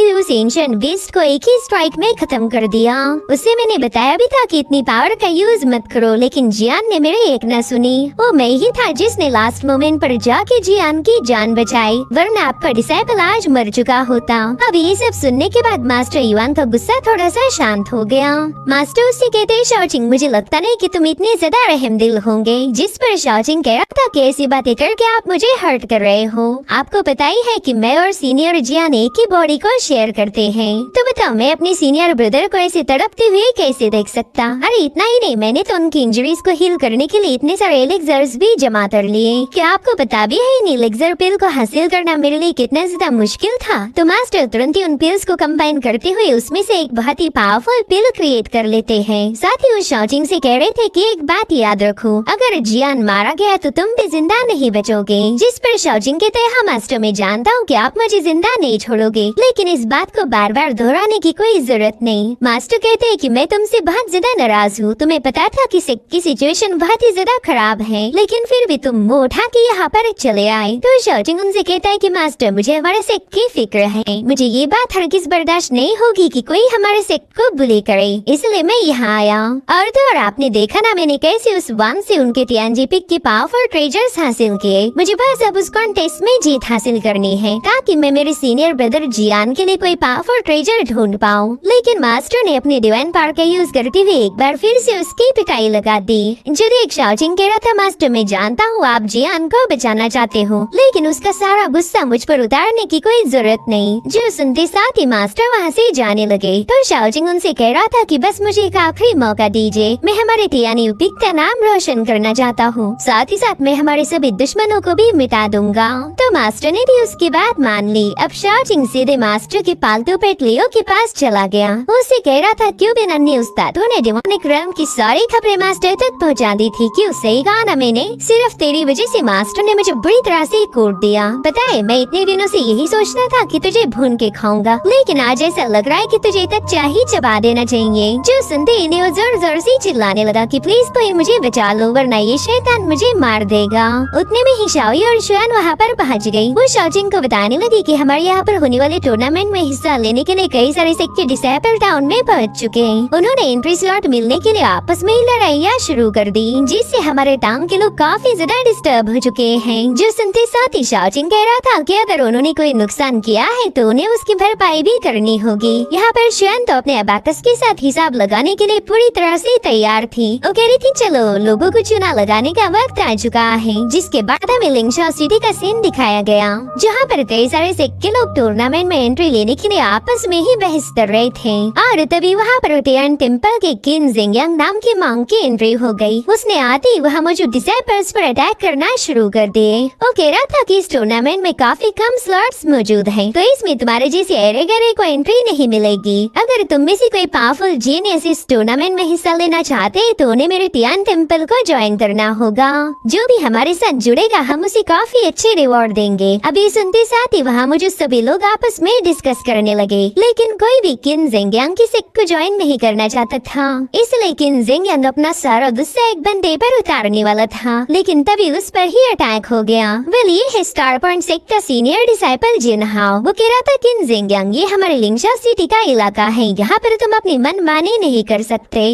[SPEAKER 1] हुए उस एंशिएंट बीस्ट को एक ही स्ट्राइक में खत्म कर दिया। उससे मैंने बताया भी था कि इतनी पावर का यूज मत करो, लेकिन जियान ने मेरे एक न सुनी। वो मैं ही था जिसने लास्ट मोमेंट पर जाके जियान की जान बचाई, वरना आपका डिसाइपल आज मर चुका होता। अब ये सब सुनने के बाद मास्टर युआन का गुस्सा थोड़ा सा शांत हो गया। मास्टर उससे कहते शाओजिंग मुझे लगता नहीं कि तुम इतने ज्यादा रहमदिल होंगे। जिस पर शाओजिंग कह रहा था कि ऐसी बातें करके आप मुझे हर्ट कर रहे हो। आपको पता ही है कि मैं और सीनियर जियान एक ही बॉडी को शेयर करते हैं, तो बताओ मैं अपने सीनियर ब्रदर को ऐसे तड़पते हुए कैसे देख सकता। अरे इतना ही नहीं, मैंने तो उनकी इंजरीज को हील करने के लिए इतने सारे एलिक्सर्स भी जमा कर लिए। क्या आपको पता भी है इन एलिक्सर पिल को हासिल करना मेरे लिए कितना ज्यादा मुश्किल था। तो मास्टर तुरंत ही उन पिल्स को कंबाइन करते हुए उसमें से एक बहुत ही पावरफुल पिल क्रिएट कर लेते हैं। साथ ही वो शाओजिंग से कह रहे थे कि एक बात याद रखो, अगर जियान मारा गया तो तुम भी जिंदा नहीं बचोगे। जिस पर शाओजिंग कहते हैं हाँ मास्टर मैं जानता हूँ कि आप मुझे जिंदा नहीं छोड़ोगे, लेकिन इस बात को बार बार दोहराने की कोई जरूरत नहीं। मास्टर कहते हैं कि मैं तुमसे बहुत ज्यादा नाराज हूँ। तुम्हें पता था कि सेक्ट की सिचुएशन बहुत ही ज्यादा खराब है, लेकिन फिर भी तुम मुंह उठा के यहाँ पर चले आए। तो शाओजिंग उनसे कहता है कि मास्टर मुझे हमारे सेक्ट की फिक्र है। मुझे ये बात हरगिज बर्दाश्त नहीं होगी कि कोई हमारे सेक्ट को बुली करे, इसलिए मैं यहाँ आया। और तो और आपने देखा ना मैंने कैसे उस वन से उनके टीएनजी पिक के पावरफुल ट्रेजर्स हासिल किए। मुझे बस अब उस कॉन्टेस्ट में जीत हासिल करनी है ताकि मैं मेरे सीनियर ब्रदर जियान के लिए कोई पावरफुल ट्रेजर ढूंढ पाऊँ। लेकिन मास्टर ने अपने डिवाइन पावर का यूज करते हुए एक बार फिर से उसकी पिटाई लगा दी। जो देख शाओजिंग कह रहा था मास्टर मैं जानता हूँ आप जियान को बचाना चाहते हो, लेकिन उसका सारा गुस्सा मुझ पर उतारने की कोई जरूरत नहीं। जो सुनते साथ ही मास्टर वहाँ से जाने लगे। तो शाओजिंग उनसे कह रहा था कि बस मुझे एक आखिरी मौका दीजिए, मैं हमारे टियानी पिक का नाम रोशन करना चाहता हूँ, साथ ही साथ मैं हमारे सभी दुश्मनों को भी मिटा दूंगा। तो मास्टर ने भी उसकी बात मान ली। अब शाओजिंग सीधे मास्टर के पालतू पेट लियो के पास चला गया। उससे कह रहा था क्यों बिना अन्य उस्तादों ने डिमोनिक रेल्म की सारी खबरें मास्टर तक पहुँचा दी थी। क्यों सही कहा ना मैंने, सिर्फ तेरी वजह से मास्टर ने मुझे बुरी तरह से कूट दिया। पता है मैं इतने दिनों से यही सोचना था कि तुझे भून के खाऊंगा, लेकिन आज ऐसा लग रहा है कि तुझे कच्चा ही चबा देना चाहिए। जो सुनते ही वो जोर जोर से चिल्लाने लगा कि प्लीज कोई मुझे बचा लो वरना ये शैतान मुझे मार देगा। उतने में ही शाओई और शुआन वहाँ पर पहुँच गयी। वो शाओजिंग को बताने लगी कि हमारे यहाँ पर होने वाले टूर्नामेंट में हिस्सा लेने के लिए कई सारे सेक्ट के डिसाइपल टाउन में पहुँच चुके हैं। उन्होंने एंट्री स्लॉट मिलने के लिए आपस में ही लड़ाइयाँ शुरू कर दी, जिससे हमारे टाउन के लोग काफी ज्यादा डिस्टर्ब हो चुके हैं। जो सुनते साथ ही शाओजिंग कह रहा था कि अगर उन्होंने कोई नुकसान किया है तो उन्हें उसकी भरपाई भी करनी होगी। यहाँ पर शुआन तो अपने अबाकस के साथ हिसाब लगाने के लिए पूरी तरह से तैयार थी। वो कह रही थी चलो लोगों को चुना लगाने का वक्त आ चुका है। जिसके बाद हमें लिंगशाओ सिटी का सीन दिखाया गया, जहाँ पर कई सारे सेक्ट के लोग टूर्नामेंट में एंट्री लेने के लिए आपस में ही बहस कर रहे थे। और तभी वहाँ पर टियान टेम्पल के किन जिंगयांग नाम के मॉन्क की एंट्री हो गई। उसने आते ही वहाँ मौजूद डिसाइपल्स पर अटैक करना शुरू कर दिए। वो कह रहा था कि इस टूर्नामेंट में काफी कम स्लॉट्स मौजूद हैं, तो इसमें तुम्हारे जैसे एरे गरे को एंट्री नहीं मिलेगी। अगर तुम में से कोई पावरफुल जीनियस इस टूर्नामेंट में हिस्सा लेना चाहते हैं तो उन्हें मेरे टियान टेम्पल को ज्वाइन करना होगा। जो भी हमारे साथ जुड़ेगा हम उसे काफी अच्छे रिवॉर्ड देंगे। अभी सुनते साथ ही वहाँ मौजूद सभी लोग आपस में डिस्कस करने लगे, लेकिन कोई भी किन जिंगयांग की सेक्ट को ज्वाइन नहीं करना चाहता था। इसलिए किन जिंगयांग अपना सारा गुस्सा एक बंदे पर उतारने वाला था, लेकिन तभी उस पर ही अटैक हो गया। वेल ये है स्टार पॉइंट सेक्ट का सीनियर डिसाइपल जिन हाओ। वो कह रहा था किन जिंगयांग ये हमारे लिंगशाओ सिटी का इलाका है, यहाँ पर तुम अपनी मनमानी नहीं कर सकते।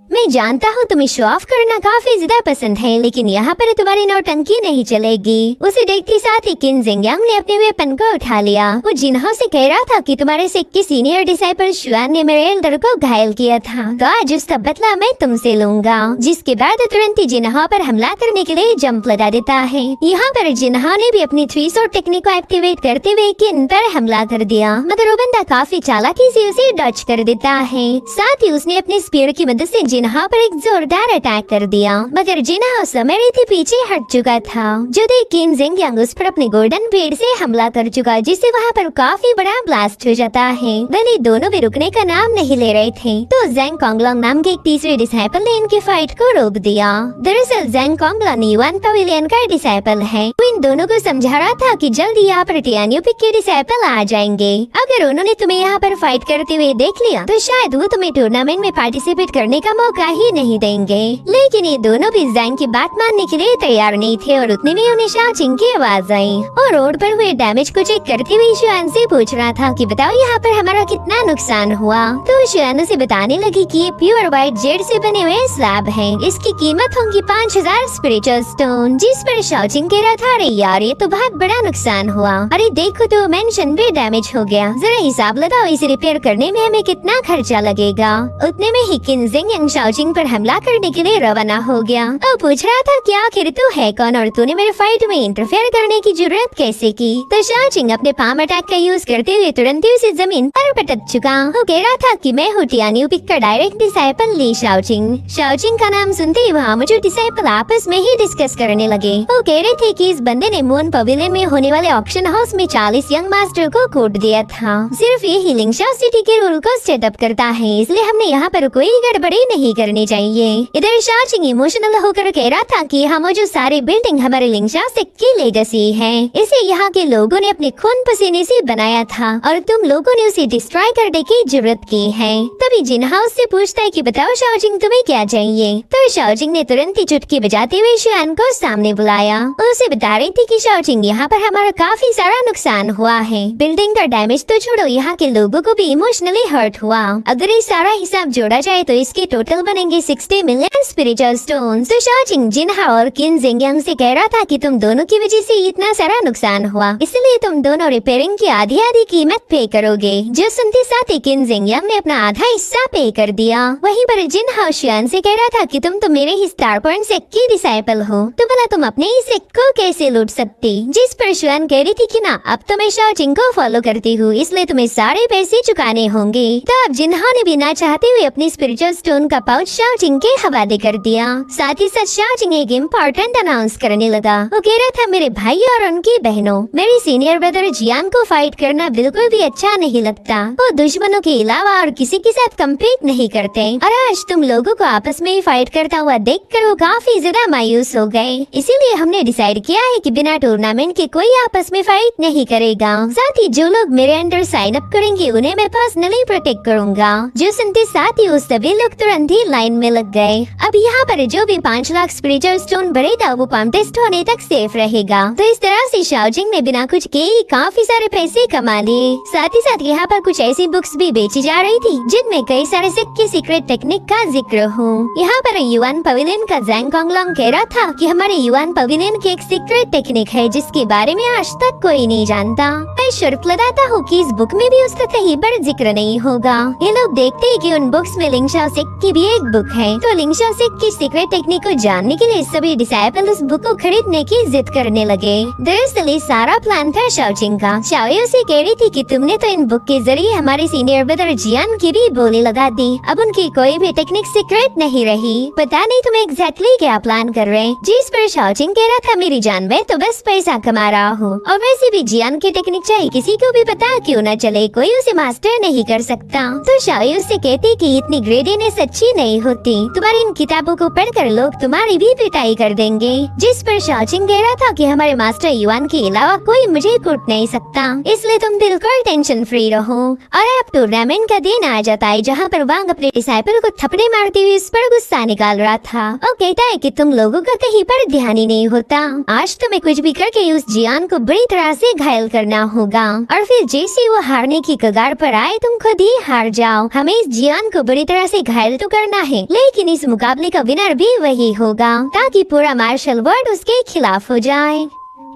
[SPEAKER 1] मैं जानता हूँ तुम्हें शो ऑफ करना काफी ज्यादा पसंद है, लेकिन यहाँ पर तुम्हारी नौटंकी नहीं चलेगी। उसे देखते साथ ही किन जिंगयांग ने अपने वेपन को उठा लिया। वो जिन्हो से कह रहा था कि तुम्हारे सिख सीनियर डिसाइपल शुआन ने मेरे एल्डर को घायल किया था, तो आज उसका बदला मैं तुमसे लूंगा। जिसके बाद तुरंत ही जिन्हो पर हमला करने के लिए जंप लगा देता है। यहाँ पर जिन्हो ने भी अपनी 3 शॉट टेक्निक को एक्टिवेट करते हुए किन पर हमला कर दिया, मगर वो बंदा काफी चालाकी से उसे डच कर देता है। साथ ही उसने अपने स्पीयर की मदद से जिन्हो पर एक जोरदार अटैक कर दिया, मगर जिन्हो समय रीति पीछे हट चुका था। जो देख किन जिंगयांग उस पर अपने गोल्डन ब्लेड से हमला कर चुका, जिससे वहाँ पर काफी बड़ा ब्लास्ट हो जाता है। भले दोनों भी रुकने का नाम नहीं ले रहे थे, तो ज़ेंग कोंगलोंग नाम के एक तीसरे डिसाइपल ने इनकी फाइट को रोक दिया। दरअसल ज़ेंग कोंगलोंग युआन पवेलियन का डिसाइपल है। वो इन दोनों को समझा रहा था कि जल्दी यहाँ पर टियान्युपिक के डिसाइपल आ जाएंगे। अगर उन्होंने तुम्हें यहाँ पर फाइट करते हुए देख लिया तो शायद वो तुम्हें टूर्नामेंट में पार्टिसिपेट करने का मौका ही नहीं देंगे। लेकिन ये दोनों भी ज़ेंग की बात मानने के लिए तैयार नहीं थे और उतने में उन्हें शाओचिंग की आवाज आई और रोड पर हुए डैमेज को चेक करते हुए शुआन से पूछ रहा था कि बताओ यहाँ पर हमारा कितना नुकसान हुआ। तो शुआन उसे बताने लगी कि ये प्योर व्हाइट जेड से बने हुए स्लैब है, इसकी कीमत होगी 5000 स्पिरिचुअल स्टोन। जिस पर शाओचिंग कह रहा था अरे यार ये तो बहुत बड़ा नुकसान हुआ, अरे देखो तो मेंशन भी डैमेज हो गया, जरा हिसाब लगाओ इसे रिपेयर करने में हमें कितना खर्चा लगेगा। उतने में ही किन जिंगयांग शाओचिंग पर हमला करने के लिए रवाना हो गया और पूछ रहा था कि आखिर तू है कौन और तूने मेरे फाइट में इंटरफेयर करने की जरूरत कैसे की। तो शाओचिंग अपने पाम अटैक का यूज करते हुए तुरंत ही उसे जमीन पर पटक चुका। वो कह रहा था कि मैं हूँ टियान्युपिक का डायरेक्ट डिसाइपल ली शाओचिंग। शाओचिंग का नाम सुनते ही वहाँ मौजूद डिसाइपल आपस में ही डिस्कस करने लगे। वो कह रहे थे कि इस बंदे ने मून पवेलियन में होने वाले ऑक्शन हाउस में 40 यंग मास्टर को कोट दिया था। सिर्फ ये ही लिंगशाओ सिटी के रूल को सेटअप करता है, इसलिए हमने यहाँ पर कोई गड़बड़ी नहीं करनी चाहिए। इधर शाओचिंग इमोशनल होकर कह रहा था कि यहाँ मौजूद सारी बिल्डिंग हमारे लिंगशाओ सिटी की लेगेसी है, इसे यहाँ के लोगों ने अपने खून पसीने से बनाया था और तुम लोगों ने उसे डिस्ट्रॉय करने की जरूरत की है। तभी जिन्हो उससे पूछता है कि बताओ शाओचिंग तुम्हें क्या चाहिए। तो शाओचिंग ने तुरंत ही चुटकी बजाते हुए शुआन को सामने बुलाया। उसे बता रही थी कि शाओचिंग यहाँ पर हमारा काफी सारा नुकसान हुआ है, बिल्डिंग का डैमेज तो छोड़ो यहाँ के लोगों को भी इमोशनली हर्ट हुआ। अगर ये सारा हिसाब जोड़ा जाए तो इसके टोटल बनेंगे 60 मिलियन स्पिरिचुअल स्टोन्स। तो शाओचिंग जिन्हो और किन जिंगयांग से कह रहा था कि तुम दोनों की वजह से इतना सारा नुकसान हुआ, इसलिए तुम दोनों रिपेयरिंग की आधी कीमत पे करोगे। जो सुनते साथ ही किन जिंगयांग ने अपना आधा हिस्सा पे कर दिया। वहीं पर जिन्हो शुआन से कह रहा था कि तुम तो मेरे ही स्टार पॉइंट सेक्ट की डिसाइपल हो, तो भला तुम अपने ही सेक्ट को कैसे लूट सकती। जिस पर शुआन कह रही थी कि ना अब तो मैं शाओचिंग को फॉलो करती हूँ, इसलिए तुम्हें सारे पैसे चुकाने होंगे। तो अब जिन्हो ने बिना चाहते हुए अपनी स्पिरिचुअल स्टोन का पाउच शाओचिंग के हवाले कर दिया। साथ ही साथ शाओचिंग एक इम्पोर्टेंट अनाउंस करने लगा। वो कह रहा था मेरे भाई और उनकी बहनों, मेरी सीनियर ब्रदर जियान को फाइट करना बिल्कुल भी अच्छा नहीं लगता। वो दुश्मनों के अलावा और किसी के साथ कम्पीट नहीं करते और आज तुम लोगों को आपस में ही फाइट करता हुआ देखकर वो काफी ज्यादा मायूस हो गए। इसीलिए हमने डिसाइड किया है कि बिना टूर्नामेंट के कोई आपस में फाइट नहीं करेगा। साथ ही जो लोग मेरे अंडर साइन अप करेंगे उन्हें मैं पर्सनली प्रोटेक्ट करूंगा। जो सुनते साथ ही उस सभी लोग तुरंत ही लाइन में लग गए। अब यहाँ पर जो भी 5 लाख स्पिरिचुअल स्टोन भरेगा वो पम्प टेस्ट होने तक सेफ रहेगा। तो इस तरह से शाओचिंग ने बिना कुछ किए ही काफी सारे पैसे कमा लिए। साथ ही साथ यहाँ पर कुछ ऐसी बुक्स भी बेची जा रही थी जिनमें कई सारे सिख की सीक्रेट टेक्निक का जिक्र हो। यहाँ पर युआन पवेलियन का ज़ेंग कोंगलोंग कह रहा था कि हमारे युआन पवेलियन की एक सीक्रेट टेक्निक है जिसके बारे में आज तक कोई नहीं जानता। मैं शर्त लगाता हूँ कि इस बुक में भी उसका कहीं पर जिक्र नहीं होगा। ये लोग देखते हैं कि उन बुक्स में लिंगशाओ सिटी की भी एक बुक है, तो लिंगशाओ सिटी की सीक्रेट टेक्निक को जानने के लिए सभी डिसाइपल उस बुक को खरीदने की जिद करने लगे। दरअसल ये सारा प्लान था शाओचिंग का। शाओ से कह रही थी कि तुमने तो इन बुक के जरिए हमारे सीनियर ब्रदर जियान की भी बोली लगा दी, अब उनकी कोई भी टेक्निक सीक्रेट नहीं रही। पता नहीं तुम एग्जैक्टली क्या प्लान कर रहे। जिस पर शाओचिंग कह रहा था मेरी जान मैं तो बस पैसा कमा रहा हूँ और वैसे भी जियान की टेक्निक चाहे किसी को भी पता क्यों न चले, कोई उसे मास्टर नहीं कर सकता। तो शाओ उससे कहती कि इतनी ग्रेडीनेस अच्छी नहीं होती, तुम्हारी इन किताबों को पढ़कर लोग तुम्हारी भी पिटाई कर देंगे। जिस पर शाओचिंग कह रहा था कि हमारे मास्टर युआन के अलावा कोई मुझे कूट नहीं सकता, इसलिए तुम बिल्कुल टेंशन फ्री रहो। और अब टूर्नामेंट का दिन आ जाता है जहाँ पर वांग अपने डिसाइपल को थप्पड़े मारते हुए इस पर गुस्सा निकाल रहा था। वो कहता है कि तुम लोगों का कहीं पर ध्यान ही नहीं होता, आज तुम्हें कुछ भी करके उस जियान को बुरी तरह से घायल करना होगा और फिर जैसे वो हारने की कगार पर आए तुम खुद ही हार जाओ। हमें इस जियान को बुरी तरह से घायल तो करना है, लेकिन इस मुकाबले का विनर भी वही होगा ताकि पूरा मार्शल वर्ल्ड उसके खिलाफ हो जाए।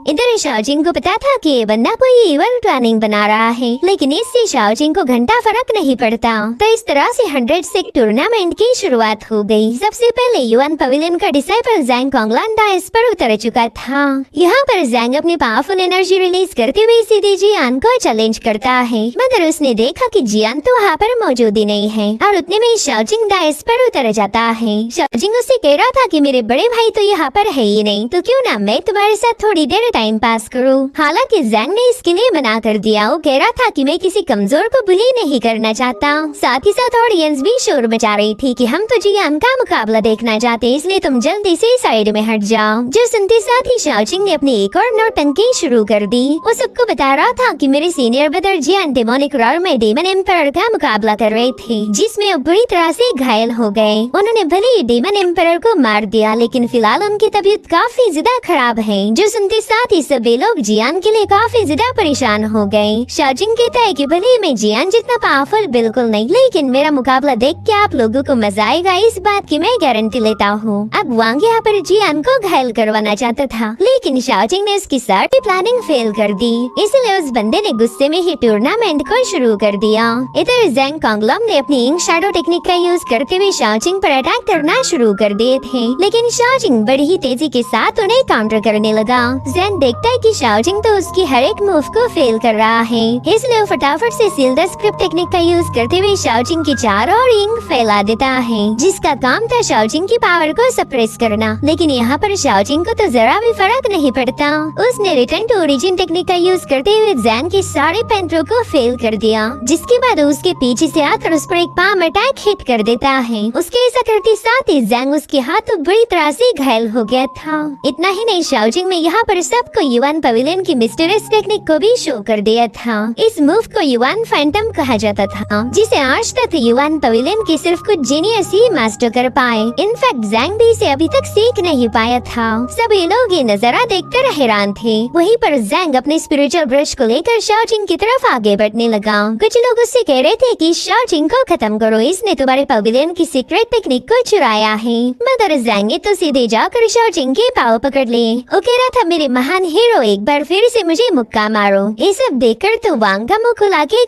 [SPEAKER 1] इधर शाओजिंग को पता था कि ये बंदा कोई इवल प्लानिंग बना रहा है, लेकिन इससे शाओजिंग को घंटा फर्क नहीं पड़ता। तो इस तरह से 100 से टूर्नामेंट की शुरुआत हो गई। सबसे पहले युआन पवेलियन का डिसाइपल जैंग कोंगलान डाइस पर उतर चुका था। यहाँ पर जैंग अपनी पावरफुल एनर्जी रिलीज करते हुए सीधे जियान को चैलेंज करता है, मगर उसने देखा कि जियान तो वहाँ पर मौजूद ही नहीं है और उतने में शाओजिंग डाइस पर उतर जाता है। शाओजिंग उससे कह रहा था कि मेरे बड़े भाई तो यहाँ पर है ही नहीं, तो क्यों ना मैं तुम्हारे साथ थोड़ी देर टाइम पास करूं। हालांकि जैंग ने इसके लिए मना कर दिया। वो कह रहा था कि मैं किसी कमजोर को बुली नहीं करना चाहता। साथ ही साथ ऑडियंस भी शोर मचा रही थी कि हम तो जियान का मुकाबला देखना चाहते, इसलिए तुम जल्दी से साइड में हट जाओ। जो सुनते साथ ही शाओजिंग ने अपनी एक और नौटंकी शुरू कर दी। वो सबको बता रहा था कि मेरे सीनियर ब्रदर जियान डेमोनिक रॉर में डेमन एम्परर का मुकाबला कर रहे थे, जिसमें वो बुरी तरह से घायल हो गए। उन्होंने भले ही डेमन एम्परर को मार दिया, लेकिन फिलहाल उनकी तबीयत काफी ज्यादा खराब है। जो सुनते साथ ही सभी लोग जियान के लिए काफी ज्यादा परेशान हो गए। शाओजिंग कहता है कि भले मैं जियान जितना पावरफुल बिल्कुल नहीं, लेकिन मेरा मुकाबला देख के आप लोगों को मजा आएगा, इस बात की मैं गारंटी लेता हूँ। अब वांग यहाँ पर जियान को घायल करवाना चाहता था, लेकिन शाओजिंग ने उसकी सारी प्लानिंग फेल कर दी। इसलिए उस बंदे ने गुस्से में ही टूर्नामेंट को शुरू कर दिया। इधर जैंग कोंगलम ने अपनी इंक शैडो टेक्निक का यूज करते हुए शाओजिंग पर अटैक करना शुरू कर दिए थे, लेकिन शाओजिंग बड़ी ही तेजी के साथ उन्हें काउंटर करने लगा। जैंग देखता है कि शाओजिंग तो उसकी हर एक मूव को फेल कर रहा है, इसलिए वो फटाफट से सील द स्क्रिप्ट टेक्निक का यूज करते हुए शाओजिंग की चारों ओर इंक फैला देता है, जिसका काम था शाओजिंग की पावर को सप्रेस करना। लेकिन यहाँ पर शाओजिंग को तो जरा भी फर्क नहीं पड़ता। उसने रिटर्न टू ओरिजिन टेक्निक का यूज करते हुए जैंग के सारे पैंतरों को फेल कर दिया, जिसके बाद उसके पीछे से आकर उस पर एक पाम अटैक हिट कर देता है। उसके ऐसा करते साथ ही जैंग उसके हाथों बुरी तरह से घायल हो गया था। इतना ही नहीं, शाओजिंग में यहाँ पर सबको युआन पवेलियन की मिस्टीरियस टेक्निक को भी शो कर दिया था। इस मूव को युआन फैंटम कहा जाता था, जिसे आज तक युआन पवेलियन के सिर्फ कुछ जीनियस ही मास्टर कर पाए। इनफैक्ट जैंग भी इसे अभी तक सीख नहीं पाया था। सभी लोग ये नजारा देखकर हैरान थे। वहीं पर जैंग अपने स्पिरिचुअल ब्रश को लेकर शाओजिंग की तरफ आगे बढ़ने लगा। कुछ लोग उससे कह रहे थे कि शाओजिंग को खत्म करो, इसने तुम्हारे पवेलियन की सीक्रेट टेक्निक को चुराया है। मगर जैंग ने तो सीधे जाकर शाओजिंग के पाँव पकड़ लिए। वो कह रहा था मेरे महान हीरो, एक बार फिर से मुझे मुक्का मारो। ये सब देखकर तो वांग का मुंह